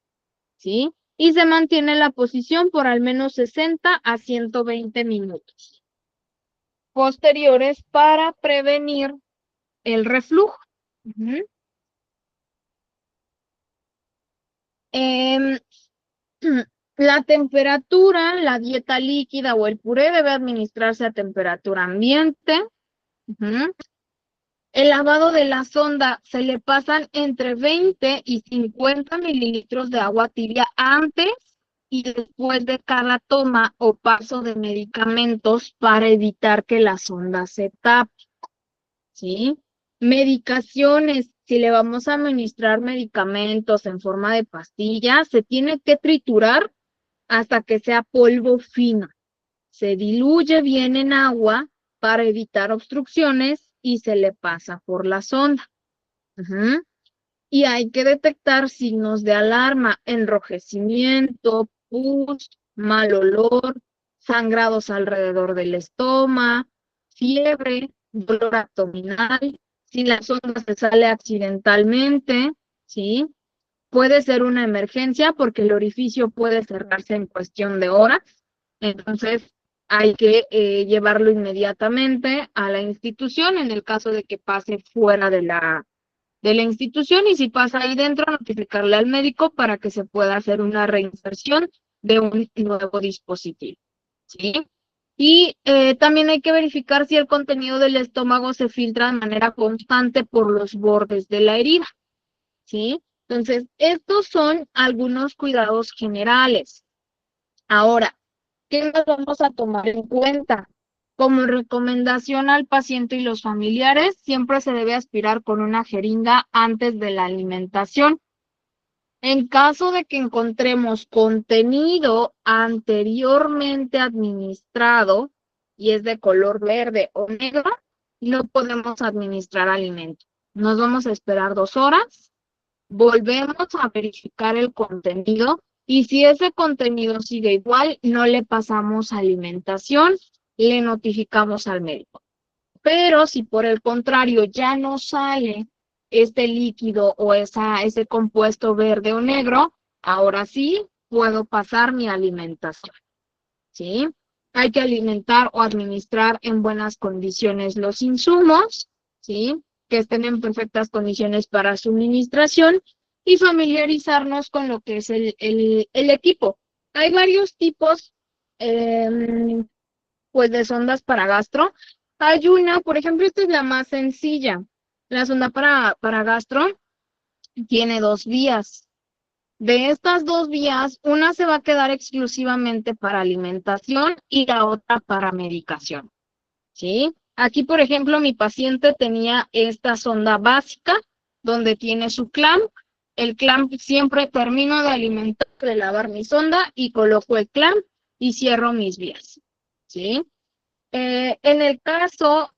¿sí? Y se mantiene la posición por al menos 60 a 120 minutos posteriores para prevenir el reflujo. La temperatura, la dieta líquida o el puré debe administrarse a temperatura ambiente. El lavado de la sonda se le pasan entre 20 y 50 mililitros de agua tibia antes y después de cada toma o paso de medicamentos para evitar que la sonda se tape, ¿sí? Medicaciones, si le vamos a administrar medicamentos en forma de pastillas, se tiene que triturar hasta que sea polvo fino. Se diluye bien en agua para evitar obstrucciones y se le pasa por la sonda. Y hay que detectar signos de alarma, enrojecimiento, pus, mal olor, sangrados alrededor del estómago, fiebre, dolor abdominal, si la sonda se sale accidentalmente, ¿sí? Puede ser una emergencia porque el orificio puede cerrarse en cuestión de horas, entonces hay que llevarlo inmediatamente a la institución en el caso de que pase fuera de la institución y si pasa ahí dentro, notificarle al médico para que se pueda hacer una reinserción de un nuevo dispositivo, ¿sí? Y también hay que verificar si el contenido del estómago se filtra de manera constante por los bordes de la herida, ¿sí? Entonces, estos son algunos cuidados generales. Ahora, ¿qué más vamos a tomar en cuenta? Como recomendación al paciente y los familiares, siempre se debe aspirar con una jeringa antes de la alimentación. En caso de que encontremos contenido anteriormente administrado y es de color verde o negro, no podemos administrar alimento. Nos vamos a esperar 2 horas, volvemos a verificar el contenido y si ese contenido sigue igual, no le pasamos alimentación, le notificamos al médico. Pero si por el contrario ya no sale este líquido o ese compuesto verde o negro, ahora sí puedo pasar mi alimentación, ¿sí? Hay que alimentar o administrar en buenas condiciones los insumos, ¿sí? Que estén en perfectas condiciones para suministración y familiarizarnos con lo que es el equipo. Hay varios tipos pues de sondas para gastro. Hay una, por ejemplo, esta es la más sencilla. La sonda para gastro tiene dos vías. De estas dos vías, una se va a quedar exclusivamente para alimentación y la otra para medicación, ¿sí? Aquí, por ejemplo, mi paciente tenía esta sonda básica donde tiene su clamp. El clamp siempre termino de alimentar, de lavar mi sonda y coloco el clamp y cierro mis vías, ¿sí? En el caso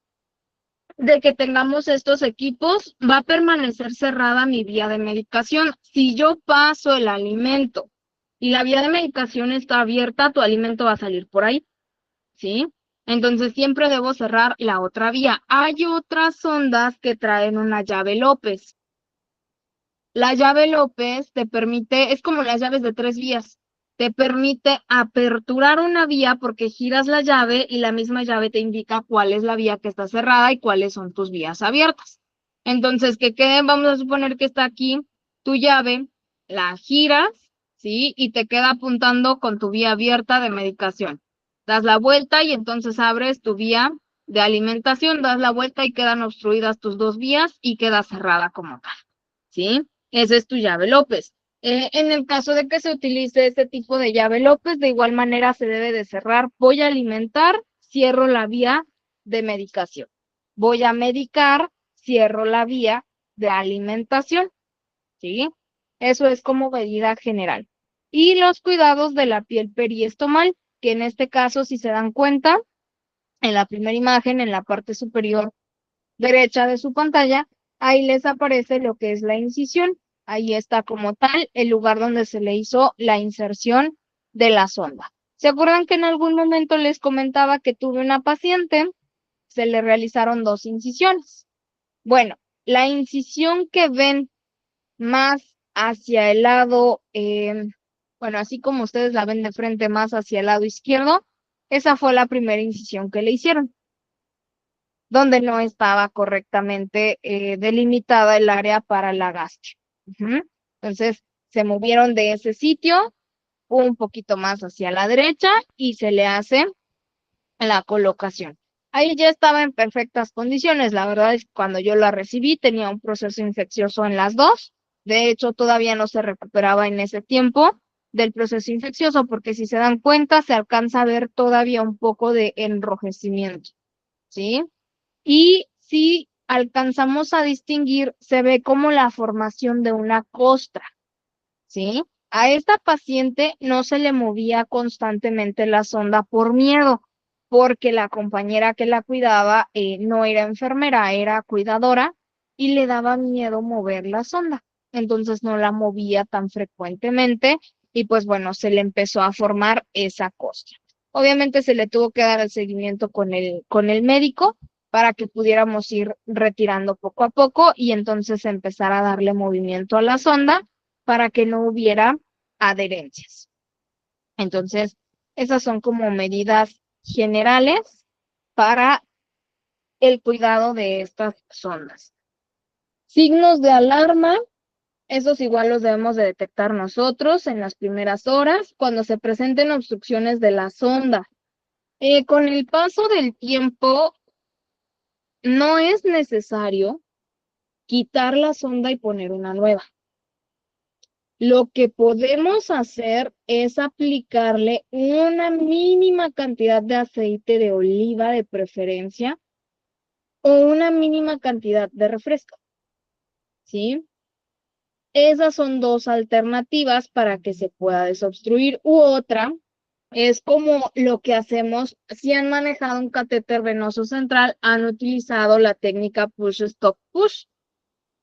de que tengamos estos equipos, va a permanecer cerrada mi vía de medicación. Si yo paso el alimento y la vía de medicación está abierta, tu alimento va a salir por ahí, ¿sí? Entonces siempre debo cerrar la otra vía. Hay otras sondas que traen una llave López. La llave López te permite, es como las llaves de tres vías, te permite aperturar una vía porque giras la llave y la misma llave te indica cuál es la vía que está cerrada y cuáles son tus vías abiertas. Entonces, que quede, vamos a suponer que está aquí tu llave, la giras, ¿sí? Y te queda apuntando con tu vía abierta de medicación. Das la vuelta y entonces abres tu vía de alimentación, das la vuelta y quedan obstruidas tus dos vías y queda cerrada como tal, ¿sí? Esa es tu llave López. En el caso de que se utilice este tipo de llave López, de igual manera se debe de cerrar. Voy a alimentar, cierro la vía de medicación. Voy a medicar, cierro la vía de alimentación, ¿sí? Eso es como medida general. Y los cuidados de la piel periestomal, que en este caso, si se dan cuenta, en la primera imagen, en la parte superior derecha de su pantalla, ahí les aparece lo que es la incisión. Ahí está como tal el lugar donde se le hizo la inserción de la sonda. ¿Se acuerdan que en algún momento les comentaba que tuve una paciente? Se le realizaron dos incisiones. Bueno, la incisión que ven más hacia el lado, bueno, así como ustedes la ven de frente más hacia el lado izquierdo, esa fue la primera incisión que le hicieron, donde no estaba correctamente delimitada el área para la gastro. Entonces, se movieron de ese sitio un poquito más hacia la derecha y se le hace la colocación. Ahí ya estaba en perfectas condiciones. La verdad es que cuando yo la recibí tenía un proceso infeccioso en las dos. De hecho, todavía no se recuperaba en ese tiempo del proceso infeccioso, porque si se dan cuenta, se alcanza a ver todavía un poco de enrojecimiento, ¿sí? Y si alcanzamos a distinguir, se ve como la formación de una costra, ¿sí? A esta paciente no se le movía constantemente la sonda por miedo, porque la compañera que la cuidaba no era enfermera, era cuidadora y le daba miedo mover la sonda. Entonces no la movía tan frecuentemente y pues bueno, se le empezó a formar esa costra. Obviamente se le tuvo que dar el seguimiento con el médico para que pudiéramos ir retirando poco a poco y entonces empezar a darle movimiento a la sonda para que no hubiera adherencias. Entonces, esas son como medidas generales para el cuidado de estas sondas. Signos de alarma, esos igual los debemos de detectar nosotros en las primeras horas cuando se presenten obstrucciones de la sonda. Con el paso del tiempo, no es necesario quitar la sonda y poner una nueva. Lo que podemos hacer es aplicarle una mínima cantidad de aceite de oliva de preferencia o una mínima cantidad de refresco, ¿sí? Esas son dos alternativas para que se pueda desobstruir. U otra es como lo que hacemos si han manejado un catéter venoso central, han utilizado la técnica push stop push,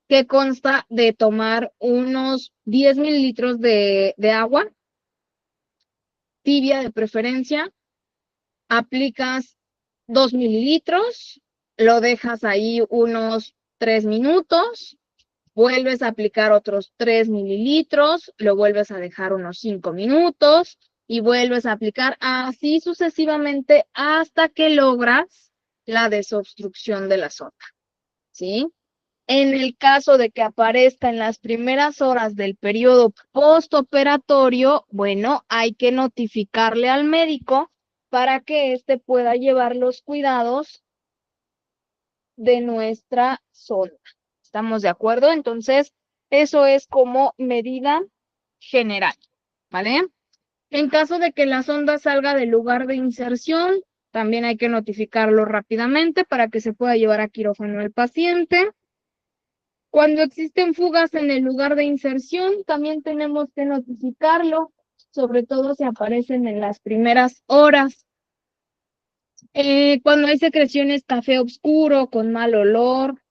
que consta de tomar unos 10 mililitros de agua tibia de preferencia, aplicas 2 mililitros, lo dejas ahí unos 3 minutos, vuelves a aplicar otros 3 mililitros, lo vuelves a dejar unos 5 minutos y vuelves a aplicar así sucesivamente hasta que logras la desobstrucción de la sonda, ¿sí? En el caso de que aparezca en las primeras horas del periodo postoperatorio, bueno, hay que notificarle al médico para que éste pueda llevar los cuidados de nuestra sonda. ¿Estamos de acuerdo? Entonces, eso es como medida general, ¿vale? En caso de que la sonda salga del lugar de inserción, también hay que notificarlo rápidamente para que se pueda llevar a quirófano el paciente. Cuando existen fugas en el lugar de inserción, también tenemos que notificarlo, sobre todo si aparecen en las primeras horas. Cuando hay secreciones café oscuro con mal olor,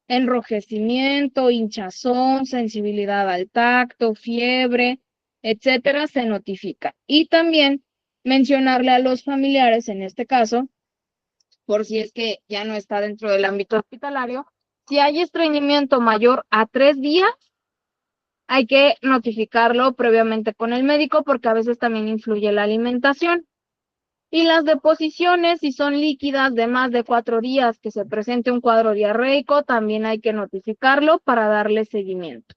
enrojecimiento, hinchazón, sensibilidad al tacto, fiebre, etcétera, se notifica. Y también mencionarle a los familiares, en este caso, por si es que ya no está dentro del ámbito hospitalario, si hay estreñimiento mayor a 3 días, hay que notificarlo previamente con el médico porque a veces también influye la alimentación. Y las deposiciones, si son líquidas de más de 4 días que se presente un cuadro diarreico, también hay que notificarlo para darle seguimiento.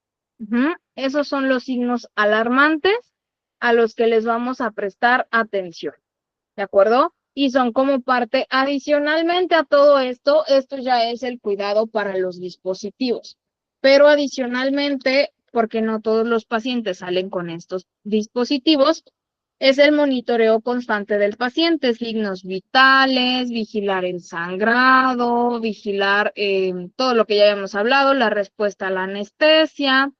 Esos son los signos alarmantes a los que les vamos a prestar atención. ¿De acuerdo? Y son como parte, adicionalmente a todo esto, esto ya es el cuidado para los dispositivos. Pero adicionalmente, porque no todos los pacientes salen con estos dispositivos, es el monitoreo constante del paciente, signos vitales, vigilar el sangrado, vigilar todo lo que ya habíamos hablado, la respuesta a la anestesia,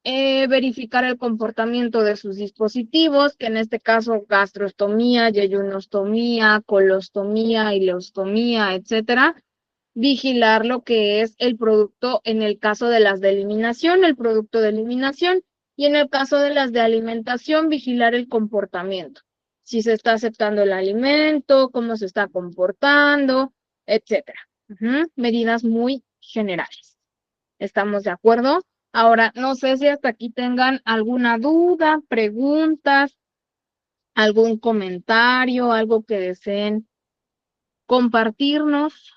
verificar el comportamiento de sus dispositivos, que en este caso gastrostomía, yeyunostomía, colostomía, ileostomía, etcétera. Vigilar lo que es el producto en el caso de las de eliminación, el producto de eliminación, y en el caso de las de alimentación, vigilar el comportamiento. Si se está aceptando el alimento, cómo se está comportando, etcétera. Medidas muy generales. ¿Estamos de acuerdo? Ahora, no sé si hasta aquí tengan alguna duda, preguntas, algún comentario, algo que deseen compartirnos.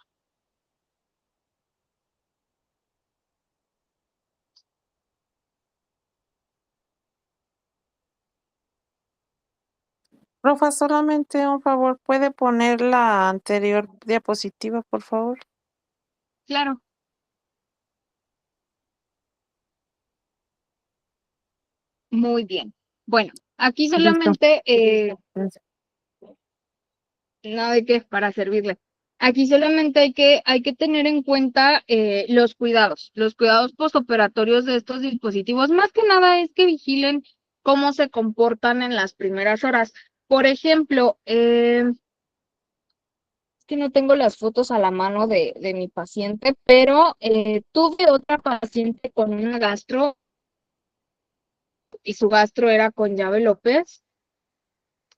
Profa, solamente un favor, ¿puede poner la anterior diapositiva, por favor? Claro. Muy bien. Bueno, aquí Listo. solamente, nada de qué, para servirle. Aquí solamente hay que tener en cuenta los cuidados postoperatorios de estos dispositivos. Más que nada es que vigilen cómo se comportan en las primeras horas. Por ejemplo, es que no tengo las fotos a la mano de mi paciente, pero tuve otra paciente con una gastro y su gastro era con llave López.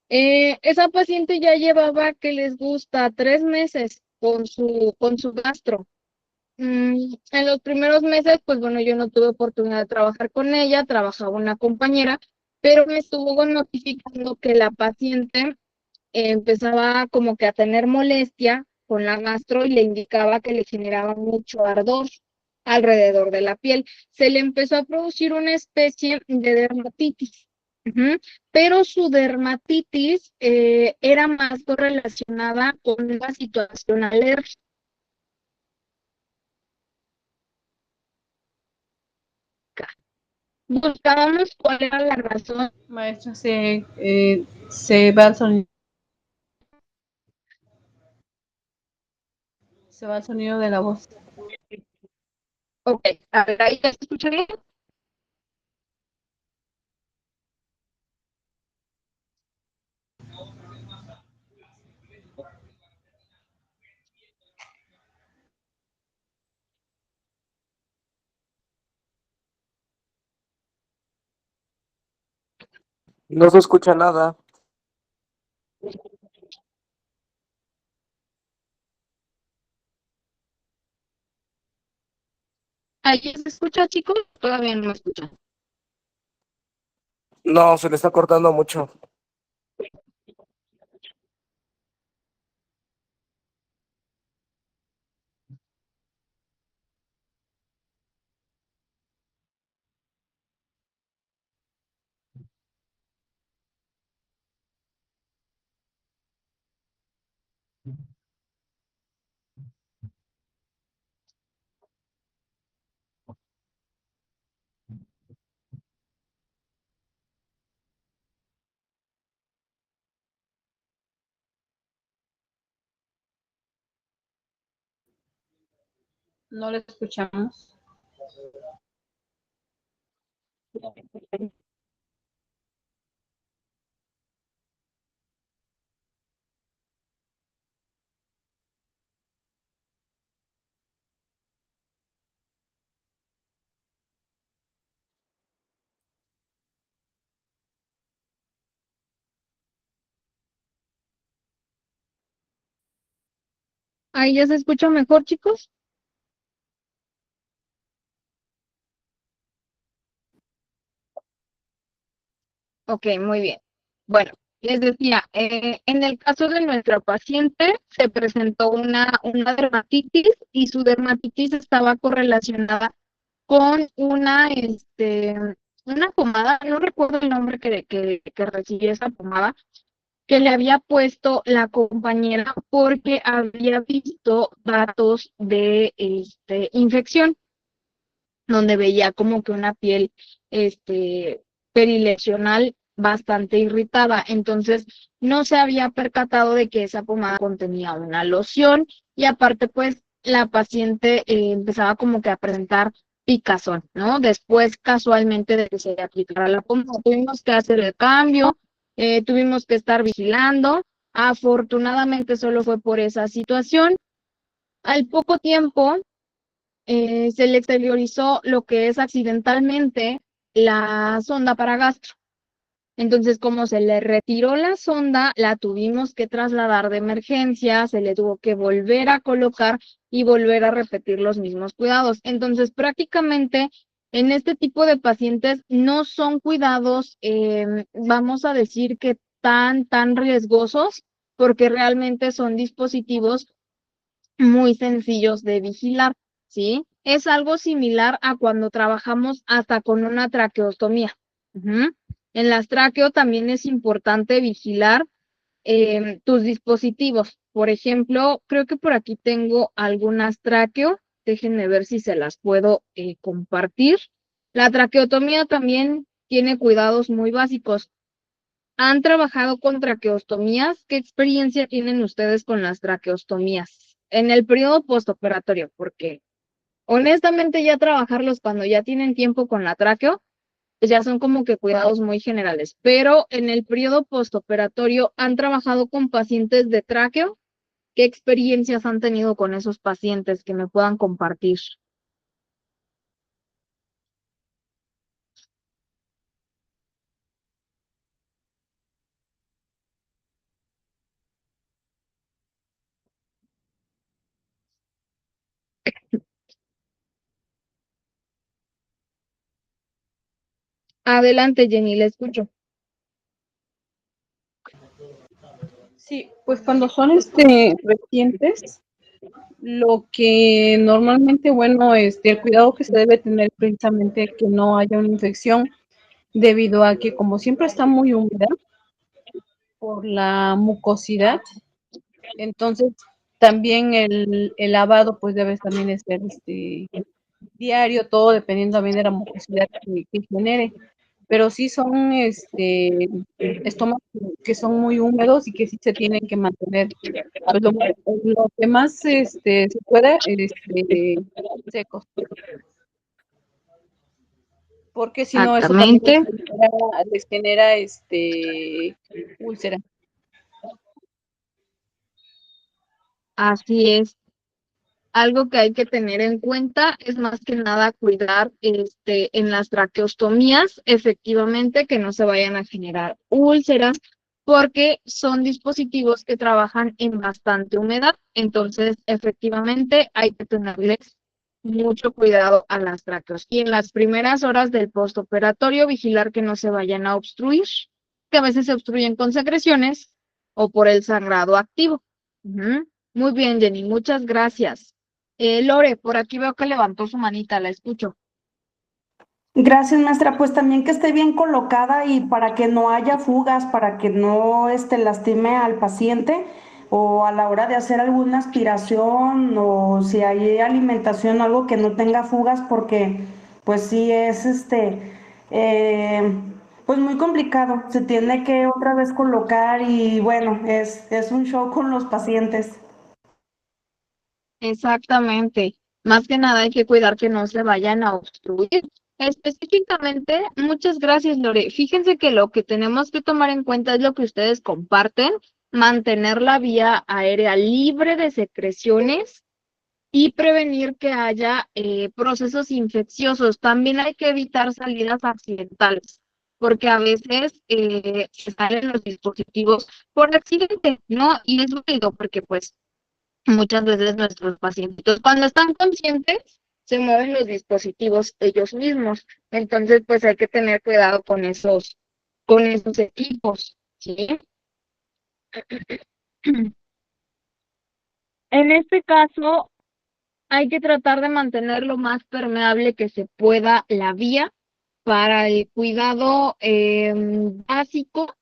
Esa paciente ya llevaba, que les gusta, 3 meses con su gastro. En los primeros meses, pues bueno, yo no tuve oportunidad de trabajar con ella, trabajaba una compañera, pero me estuvo notificando que la paciente empezaba como que a tener molestia con la gastro y le indicaba que le generaba mucho ardor alrededor de la piel. Se le empezó a producir una especie de dermatitis. Pero su dermatitis era más correlacionada con una situación alérgica. Buscábamos cuál era la razón. Maestra, se va el sonido. Se va el sonido de la voz. Ok, a ver, ahí ya se escucha bien. No se escucha nada. Ahí ya se escucha, chicos. Todavía no me escuchan. No, se le está cortando mucho. No lo escuchamos. Ahí ya se escucha mejor, chicos. Ok, muy bien. Bueno, les decía, en el caso de nuestra paciente se presentó una dermatitis y su dermatitis estaba correlacionada con una pomada, no recuerdo el nombre que recibió esa pomada, que le había puesto la compañera porque había visto datos de infección, donde veía como que una piel perilesional bastante irritada. Entonces, no se había percatado de que esa pomada contenía una loción y aparte, pues, la paciente empezaba como que a presentar picazón, ¿no? Después, casualmente, de que se le aplicara la pomada, tuvimos que hacer el cambio, tuvimos que estar vigilando. Afortunadamente, solo fue por esa situación. Al poco tiempo, se le exteriorizó lo que es accidentalmente la sonda para gastro. Entonces, como se le retiró la sonda, la tuvimos que trasladar de emergencia, se le tuvo que volver a colocar y volver a repetir los mismos cuidados. Entonces, prácticamente en este tipo de pacientes no son cuidados, vamos a decir que tan riesgosos, porque realmente son dispositivos muy sencillos de vigilar, ¿sí? Es algo similar a cuando trabajamos hasta con una traqueostomía. Ujú. En las traqueo también es importante vigilar tus dispositivos. Por ejemplo, creo que por aquí tengo algunas traqueo. Déjenme ver si se las puedo compartir. La traqueotomía también tiene cuidados muy básicos. ¿Han trabajado con traqueostomías? ¿Qué experiencia tienen ustedes con las traqueostomías en el periodo postoperatorio? Porque honestamente ya trabajarlos cuando ya tienen tiempo con la traqueo, pues ya son como que cuidados muy generales. Pero en el periodo postoperatorio, ¿han trabajado con pacientes de traqueo? ¿Qué experiencias han tenido con esos pacientes que me puedan compartir? Adelante, Jenny, le escucho. Sí, pues cuando son recientes, lo que normalmente, bueno, el cuidado que se debe tener precisamente que no haya una infección, debido a que como siempre está muy húmeda por la mucosidad, entonces también el lavado pues debe también ser diario, todo dependiendo también de la mucosidad que genere. Pero sí son estómagos que son muy húmedos y que sí se tienen que mantener pues, lo que más se pueda secos, porque si no eso también Exactamente, les genera úlcera. así es. Algo que hay que tener en cuenta es más que nada cuidar en las traqueostomías, efectivamente, que no se vayan a generar úlceras, porque son dispositivos que trabajan en bastante humedad. Entonces, efectivamente, hay que tenerles mucho cuidado a las traqueos. Y en las primeras horas del postoperatorio, vigilar que no se vayan a obstruir, que a veces se obstruyen con secreciones o por el sangrado activo. Ujú. Muy bien, Jenny, muchas gracias. Lore, por aquí veo que levantó su manita, la escucho. Gracias, maestra. Pues también que esté bien colocada y para que no haya fugas, para que no lastime al paciente o a la hora de hacer alguna aspiración o si hay alimentación o algo que no tenga fugas, porque pues sí es eh, pues muy complicado. Se tiene que otra vez colocar y bueno, es un show con los pacientes. Exactamente. Más que nada hay que cuidar que no se vayan a obstruir. Específicamente, muchas gracias, Lore. Fíjense que lo que tenemos que tomar en cuenta es lo que ustedes comparten, mantener la vía aérea libre de secreciones y prevenir que haya procesos infecciosos. También hay que evitar salidas accidentales, porque a veces se salen los dispositivos por accidente, ¿no? Y es válido porque pues muchas veces nuestros pacientes, cuando están conscientes, se mueven los dispositivos ellos mismos. Entonces, pues hay que tener cuidado con esos equipos, ¿sí? En este caso, hay que tratar de mantener lo más permeable que se pueda la vía. Para el cuidado básico,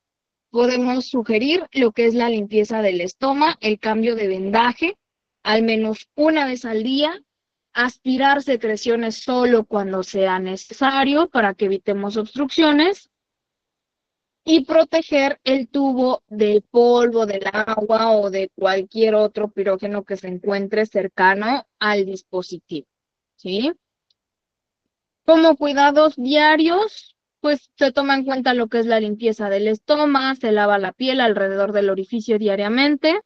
podemos sugerir lo que es la limpieza del estómago, el cambio de vendaje, al menos una vez al día, aspirar secreciones solo cuando sea necesario para que evitemos obstrucciones y proteger el tubo del polvo, del agua o de cualquier otro pirógeno que se encuentre cercano al dispositivo, ¿sí? Como cuidados diarios, pues se toma en cuenta lo que es la limpieza del estómago, se lava la piel alrededor del orificio diariamente,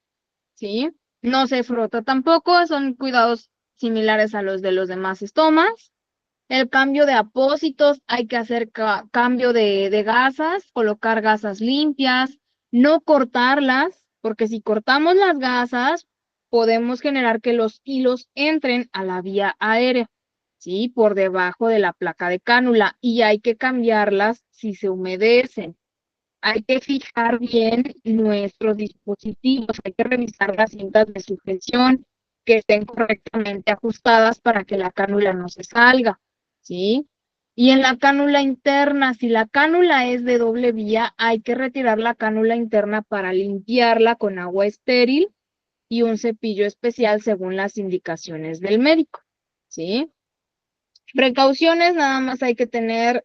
¿sí? No se frota tampoco, son cuidados similares a los de los demás estómagos. El cambio de apósitos, hay que hacer cambio de gasas, colocar gasas limpias, no cortarlas, porque si cortamos las gasas, podemos generar que los hilos entren a la vía aérea, ¿sí? Por debajo de la placa de cánula, y hay que cambiarlas si se humedecen. Hay que fijar bien nuestros dispositivos, hay que revisar las cintas de sujeción que estén correctamente ajustadas para que la cánula no se salga, ¿sí? Y en la cánula interna, si la cánula es de doble vía, hay que retirar la cánula interna para limpiarla con agua estéril y un cepillo especial según las indicaciones del médico, ¿sí? Precauciones, nada más hay que tener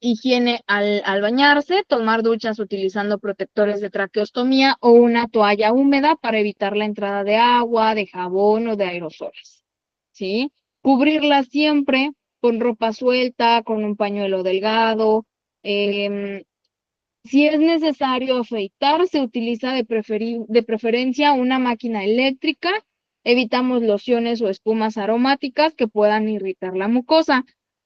higiene al bañarse, tomar duchas utilizando protectores de traqueostomía o una toalla húmeda para evitar la entrada de agua, de jabón o de aerosoles, ¿sí? Cubrirla siempre con ropa suelta, con un pañuelo delgado. Si es necesario afeitar, se utiliza de preferencia una máquina eléctrica. Evitamos lociones o espumas aromáticas que puedan irritar la mucosa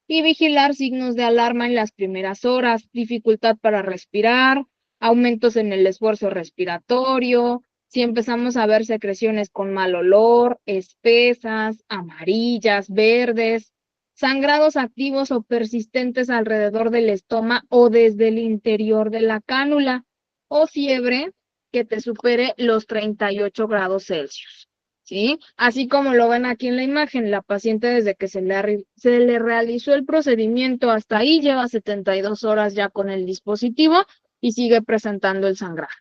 y vigilar signos de alarma en las primeras horas, dificultad para respirar, aumentos en el esfuerzo respiratorio, si empezamos a ver secreciones con mal olor, espesas, amarillas, verdes, sangrados activos o persistentes alrededor del estómago o desde el interior de la cánula, o fiebre que te supere los 38 grados Celsius, ¿sí? Así como lo ven aquí en la imagen, la paciente desde que se le realizó el procedimiento hasta ahí lleva 72 horas ya con el dispositivo y sigue presentando el sangrado,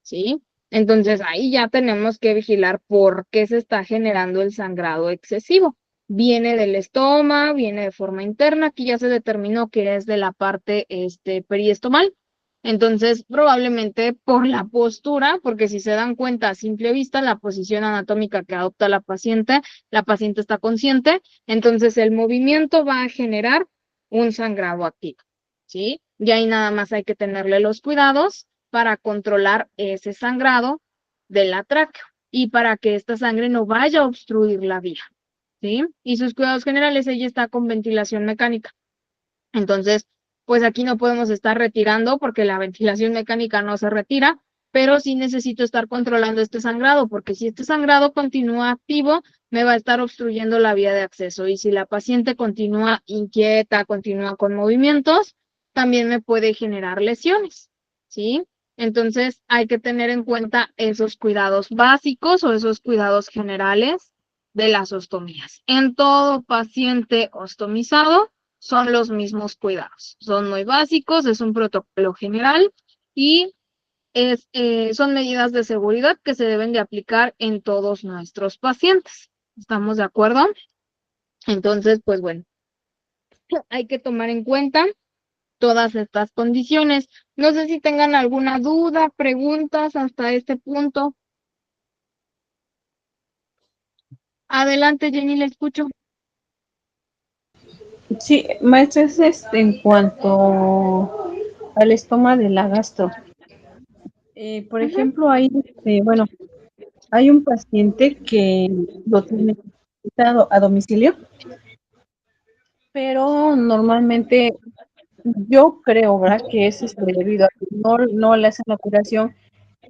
¿sí? Entonces ahí ya tenemos que vigilar por qué se está generando el sangrado excesivo. Viene del estómago, viene de forma interna, aquí ya se determinó que es de la parte periestomal. Entonces, probablemente por la postura, porque si se dan cuenta a simple vista, la posición anatómica que adopta la paciente está consciente, entonces el movimiento va a generar un sangrado activo, ¿sí? Y ahí nada más hay que tenerle los cuidados para controlar ese sangrado de la tráquea y para que esta sangre no vaya a obstruir la vía, ¿sí? Y sus cuidados generales, ella está con ventilación mecánica. Entonces, pues aquí no podemos estar retirando porque la ventilación mecánica no se retira, pero sí necesito estar controlando este sangrado, porque si este sangrado continúa activo, me va a estar obstruyendo la vía de acceso. Y si la paciente continúa inquieta, continúa con movimientos, también me puede generar lesiones, ¿sí? Entonces, hay que tener en cuenta esos cuidados básicos o esos cuidados generales de las ostomías. En todo paciente ostomizado, son los mismos cuidados. Son muy básicos, es un protocolo general y son medidas de seguridad que se deben de aplicar en todos nuestros pacientes. ¿Estamos de acuerdo? Entonces, pues bueno, hay que tomar en cuenta todas estas condiciones. No sé si tengan alguna duda, preguntas hasta este punto. Adelante, Jenny, le escucho. Sí, maestra, es en cuanto al estómago de la gastro. Por Ujú. ejemplo, bueno, hay un paciente que lo tiene visitado a domicilio, pero normalmente yo creo, ¿verdad? Que es debido a que no le hacen la curación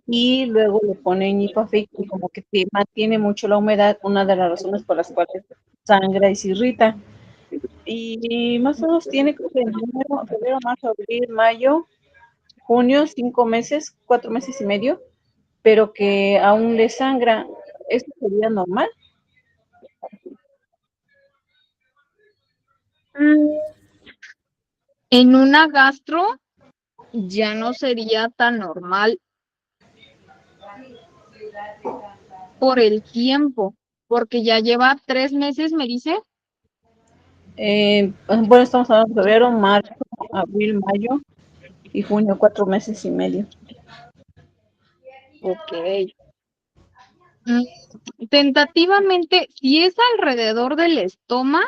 y luego le ponen Nipafix y como que te mantiene mucho la humedad, una de las razones por las cuales sangra y se irrita. Y más o menos tiene creo que en enero, febrero, marzo, abril, mayo, junio, 5 meses, 4 meses y medio, pero que aún le sangra. ¿Esto sería normal? Mm, En una gastro ya no sería tan normal por el tiempo, porque ya lleva 3 meses, me dice. Bueno, estamos hablando de febrero, marzo, abril, mayo y junio, 4 meses y medio. Ok. Mm, Tentativamente, si es alrededor del estómago,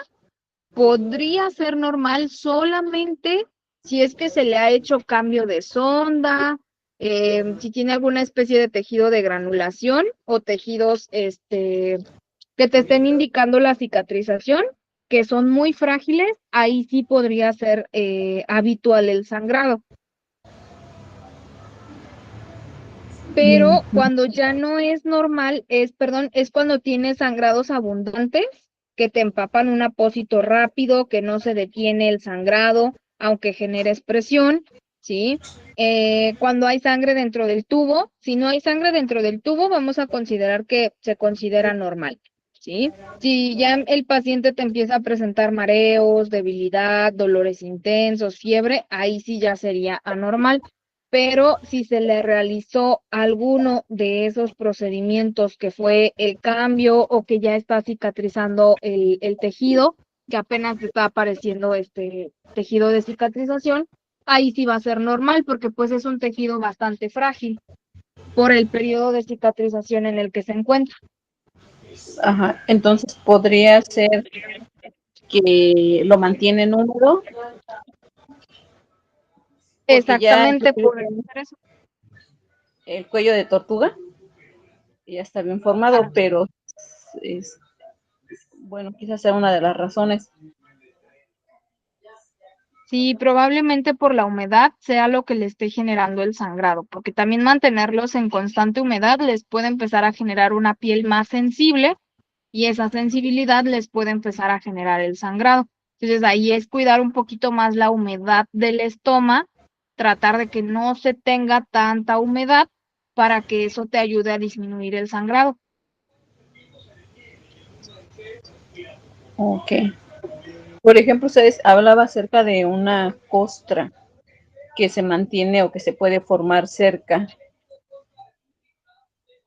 podría ser normal solamente si es que se le ha hecho cambio de sonda, si tiene alguna especie de tejido de granulación o tejidos que te estén indicando la cicatrización, que son muy frágiles, ahí sí podría ser habitual el sangrado. Pero cuando ya no es normal, es cuando tienes sangrados abundantes, que te empapan un apósito rápido, que no se detiene el sangrado, aunque generes presión, ¿sí? Cuando hay sangre dentro del tubo, si no hay sangre dentro del tubo, vamos a considerar que se considera normal, ¿sí? Si ya el paciente te empieza a presentar mareos, debilidad, dolores intensos, fiebre, ahí sí ya sería anormal, pero si se le realizó alguno de esos procedimientos que fue el cambio o que ya está cicatrizando el tejido, que apenas está apareciendo este tejido de cicatrización, ahí sí va a ser normal porque pues es un tejido bastante frágil por el periodo de cicatrización en el que se encuentra. Ajá, entonces podría ser que lo mantienen húmedo porque ya Exactamente, podría ser eso. el cuello de tortuga ya está bien formado, pero es, bueno, quizás sea una de las razones. Sí, probablemente por la humedad sea lo que le esté generando el sangrado, porque también mantenerlos en constante humedad les puede empezar a generar una piel más sensible y esa sensibilidad les puede empezar a generar el sangrado. Entonces ahí es cuidar un poquito más la humedad del estómago, tratar de que no se tenga tanta humedad para que eso te ayude a disminuir el sangrado. Ok. Por ejemplo, ustedes hablaba acerca de una costra que se mantiene o que se puede formar cerca.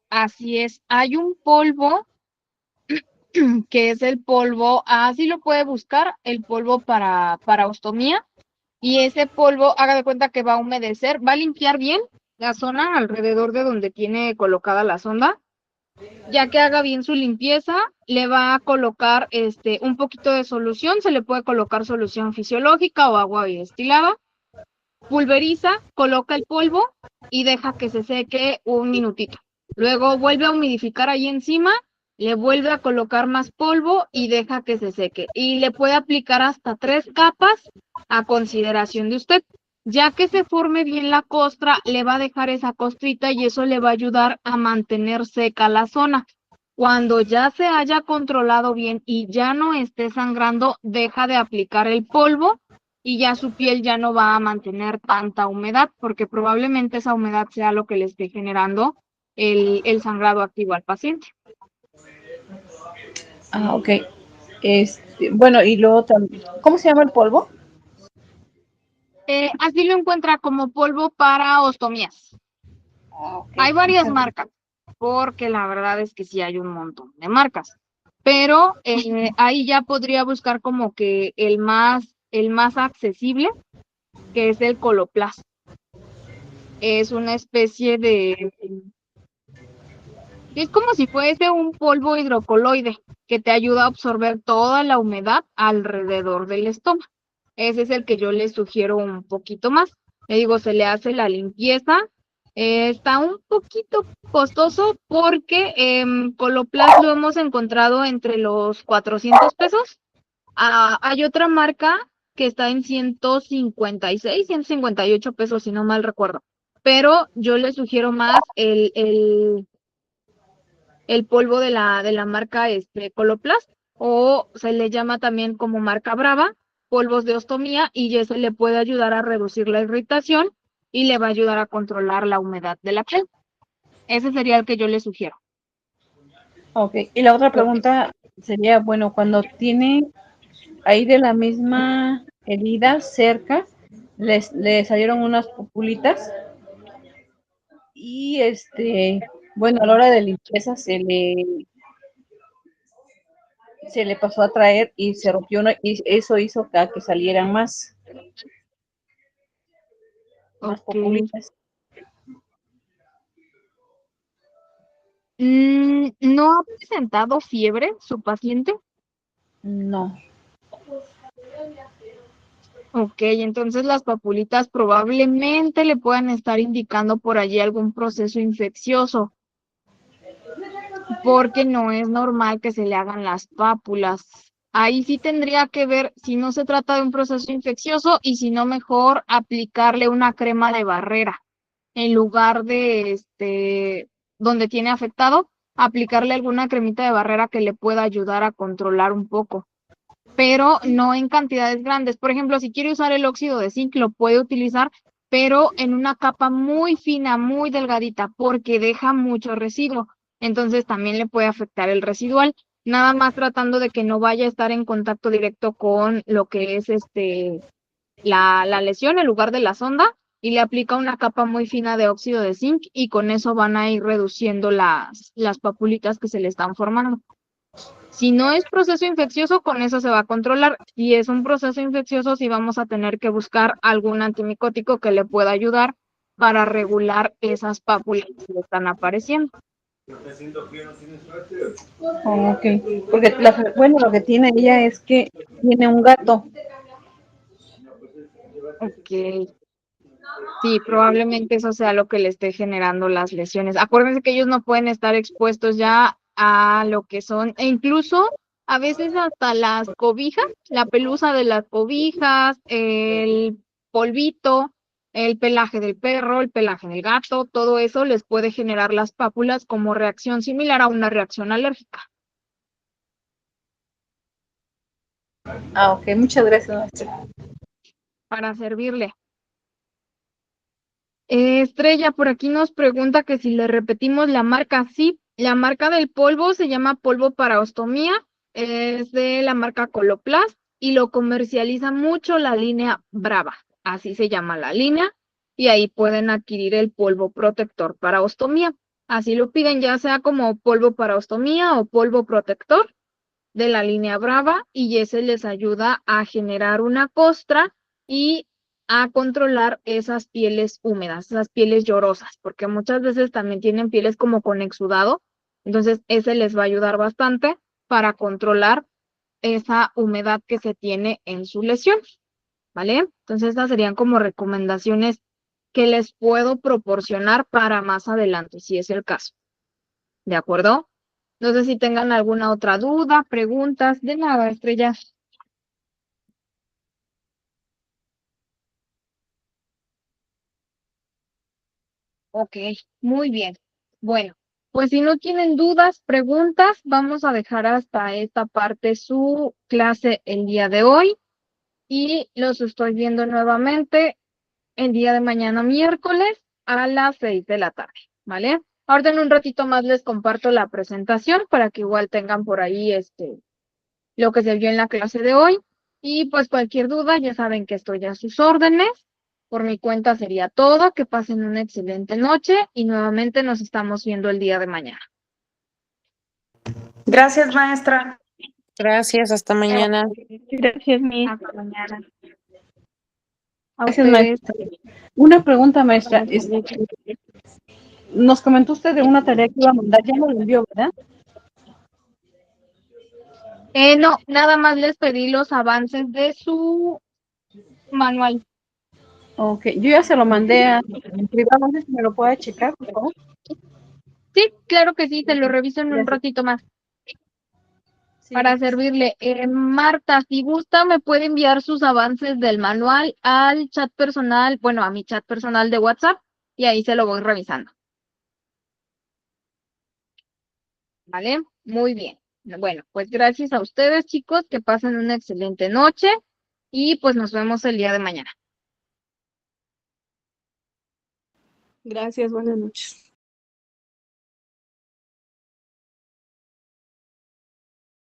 Así es, hay un polvo que es el polvo, así lo puede buscar, el polvo para ostomía, y ese polvo, haga de cuenta que va a humedecer, va a limpiar bien la zona alrededor de donde tiene colocada la sonda, ya que haga bien su limpieza, le va a colocar un poquito de solución, se le puede colocar solución fisiológica o agua destilada, pulveriza, coloca el polvo y deja que se seque un minutito. Luego vuelve a humidificar ahí encima, le vuelve a colocar más polvo y deja que se seque. Y le puede aplicar hasta 3 capas a consideración de usted. Ya que se forme bien la costra, le va a dejar esa costrita y eso le va a ayudar a mantener seca la zona. Cuando ya se haya controlado bien y ya no esté sangrando, deja de aplicar el polvo y ya su piel ya no va a mantener tanta humedad, porque probablemente esa humedad sea lo que le esté generando el sangrado activo al paciente. Ah, ok. Bueno, y luego también, ¿cómo se llama el polvo? Así lo encuentra como polvo para ostomías. Ah, ok. Hay varias Muchas gracias. marcas, porque la verdad es que sí hay un montón de marcas, pero ahí ya podría buscar como que el más accesible, que es el Coloplast. Es una especie Es como si fuese un polvo hidrocoloide que te ayuda a absorber toda la humedad alrededor del estómago. Ese es el que yo le sugiero un poquito más. Le digo, se le hace la limpieza. Está un poquito costoso porque Coloplast lo hemos encontrado entre los 400 pesos. Hay otra marca que está en 156, 158 pesos, si no mal recuerdo. Pero yo le sugiero más el polvo de la marca Coloplast, o se le llama también como marca Brava, polvos de ostomía, y ese le puede ayudar a reducir la irritación y le va a ayudar a controlar la humedad de la piel. Ese sería el que yo le sugiero. Ok, y la otra pregunta sería, bueno, cuando tiene ahí de la misma herida cerca, le salieron unas pupulitas y bueno, a la hora de limpieza se le pasó a traer y se rompió una, y eso hizo que salieran más Ok. pupulitas. ¿No ha presentado fiebre su paciente? No. Ok, entonces las papulitas probablemente le puedan estar indicando por allí algún proceso infeccioso, porque no es normal que se le hagan las pápulas. Ahí sí tendría que ver si no se trata de un proceso infeccioso y si no, mejor aplicarle una crema de barrera en lugar de donde tiene afectado, aplicarle alguna cremita de barrera que le pueda ayudar a controlar un poco, pero no en cantidades grandes. Por ejemplo, si quiere usar el óxido de zinc, lo puede utilizar, pero en una capa muy fina, muy delgadita, porque deja mucho residuo. Entonces también le puede afectar el residual, nada más tratando de que no vaya a estar en contacto directo con lo que es la lesión en lugar de la sonda, y le aplica una capa muy fina de óxido de zinc, y con eso van a ir reduciendo las papulitas que se le están formando. Si no es proceso infeccioso, con eso se va a controlar. Si es un proceso infeccioso, sí vamos a tener que buscar algún antimicótico que le pueda ayudar para regular esas pápulas que le están apareciendo. Oh, ok, porque bueno, lo que tiene ella es que tiene un gato. Ok. Sí, probablemente eso sea lo que le esté generando las lesiones. Acuérdense que ellos no pueden estar expuestos ya a lo que son, e incluso a veces hasta las cobijas, la pelusa de las cobijas, el polvito, el pelaje del perro, el pelaje del gato, todo eso les puede generar las pápulas como reacción similar a una reacción alérgica. Ah, ok, muchas gracias, maestra. Para servirle. Estrella, por aquí nos pregunta que si le repetimos la marca. Sí, la marca del polvo se llama polvo para ostomía, es de la marca Coloplast y lo comercializa mucho la línea Brava, así se llama la línea, y ahí pueden adquirir el polvo protector para ostomía. Así lo piden, ya sea como polvo para ostomía o polvo protector de la línea Brava, y ese les ayuda a generar una costra y a controlar esas pieles húmedas, esas pieles llorosas, porque muchas veces también tienen pieles como con exudado, entonces ese les va a ayudar bastante para controlar esa humedad que se tiene en su lesión, ¿vale? Entonces estas serían como recomendaciones que les puedo proporcionar para más adelante, si es el caso. ¿De acuerdo? No sé si tengan alguna otra duda, preguntas. De nada, Estrella. Ok, muy bien. Bueno, pues si no tienen dudas, preguntas, vamos a dejar hasta esta parte su clase el día de hoy, y los estoy viendo nuevamente el día de mañana, miércoles, a las 6 de la tarde, ¿vale? Ahora en un ratito más les comparto la presentación para que igual tengan por ahí lo que se vio en la clase de hoy. Y pues cualquier duda, ya saben que estoy a sus órdenes. Por mi cuenta sería todo. Que pasen una excelente noche y nuevamente nos estamos viendo el día de mañana. Gracias, maestra. Gracias, hasta mañana. Gracias, mi. Hasta mañana. A Gracias, ustedes. maestra. Una pregunta, maestra. nos comentó usted de una tarea que iba a mandar, ya me lo envió, ¿verdad? No, nada más les pedí los avances de su manual. Ok, yo ya se lo mandé en privado, no sé si me lo puede checar, por favor. Sí, claro que sí, te lo reviso en un Gracias. ratito más Sí, para gracias. servirle. Marta, si gusta, me puede enviar sus avances del manual al chat personal, bueno, a mi chat personal de WhatsApp y ahí se lo voy revisando. ¿Vale? Muy bien. Bueno, pues gracias a ustedes, chicos, que pasen una excelente noche y pues nos vemos el día de mañana. Gracias, buenas noches.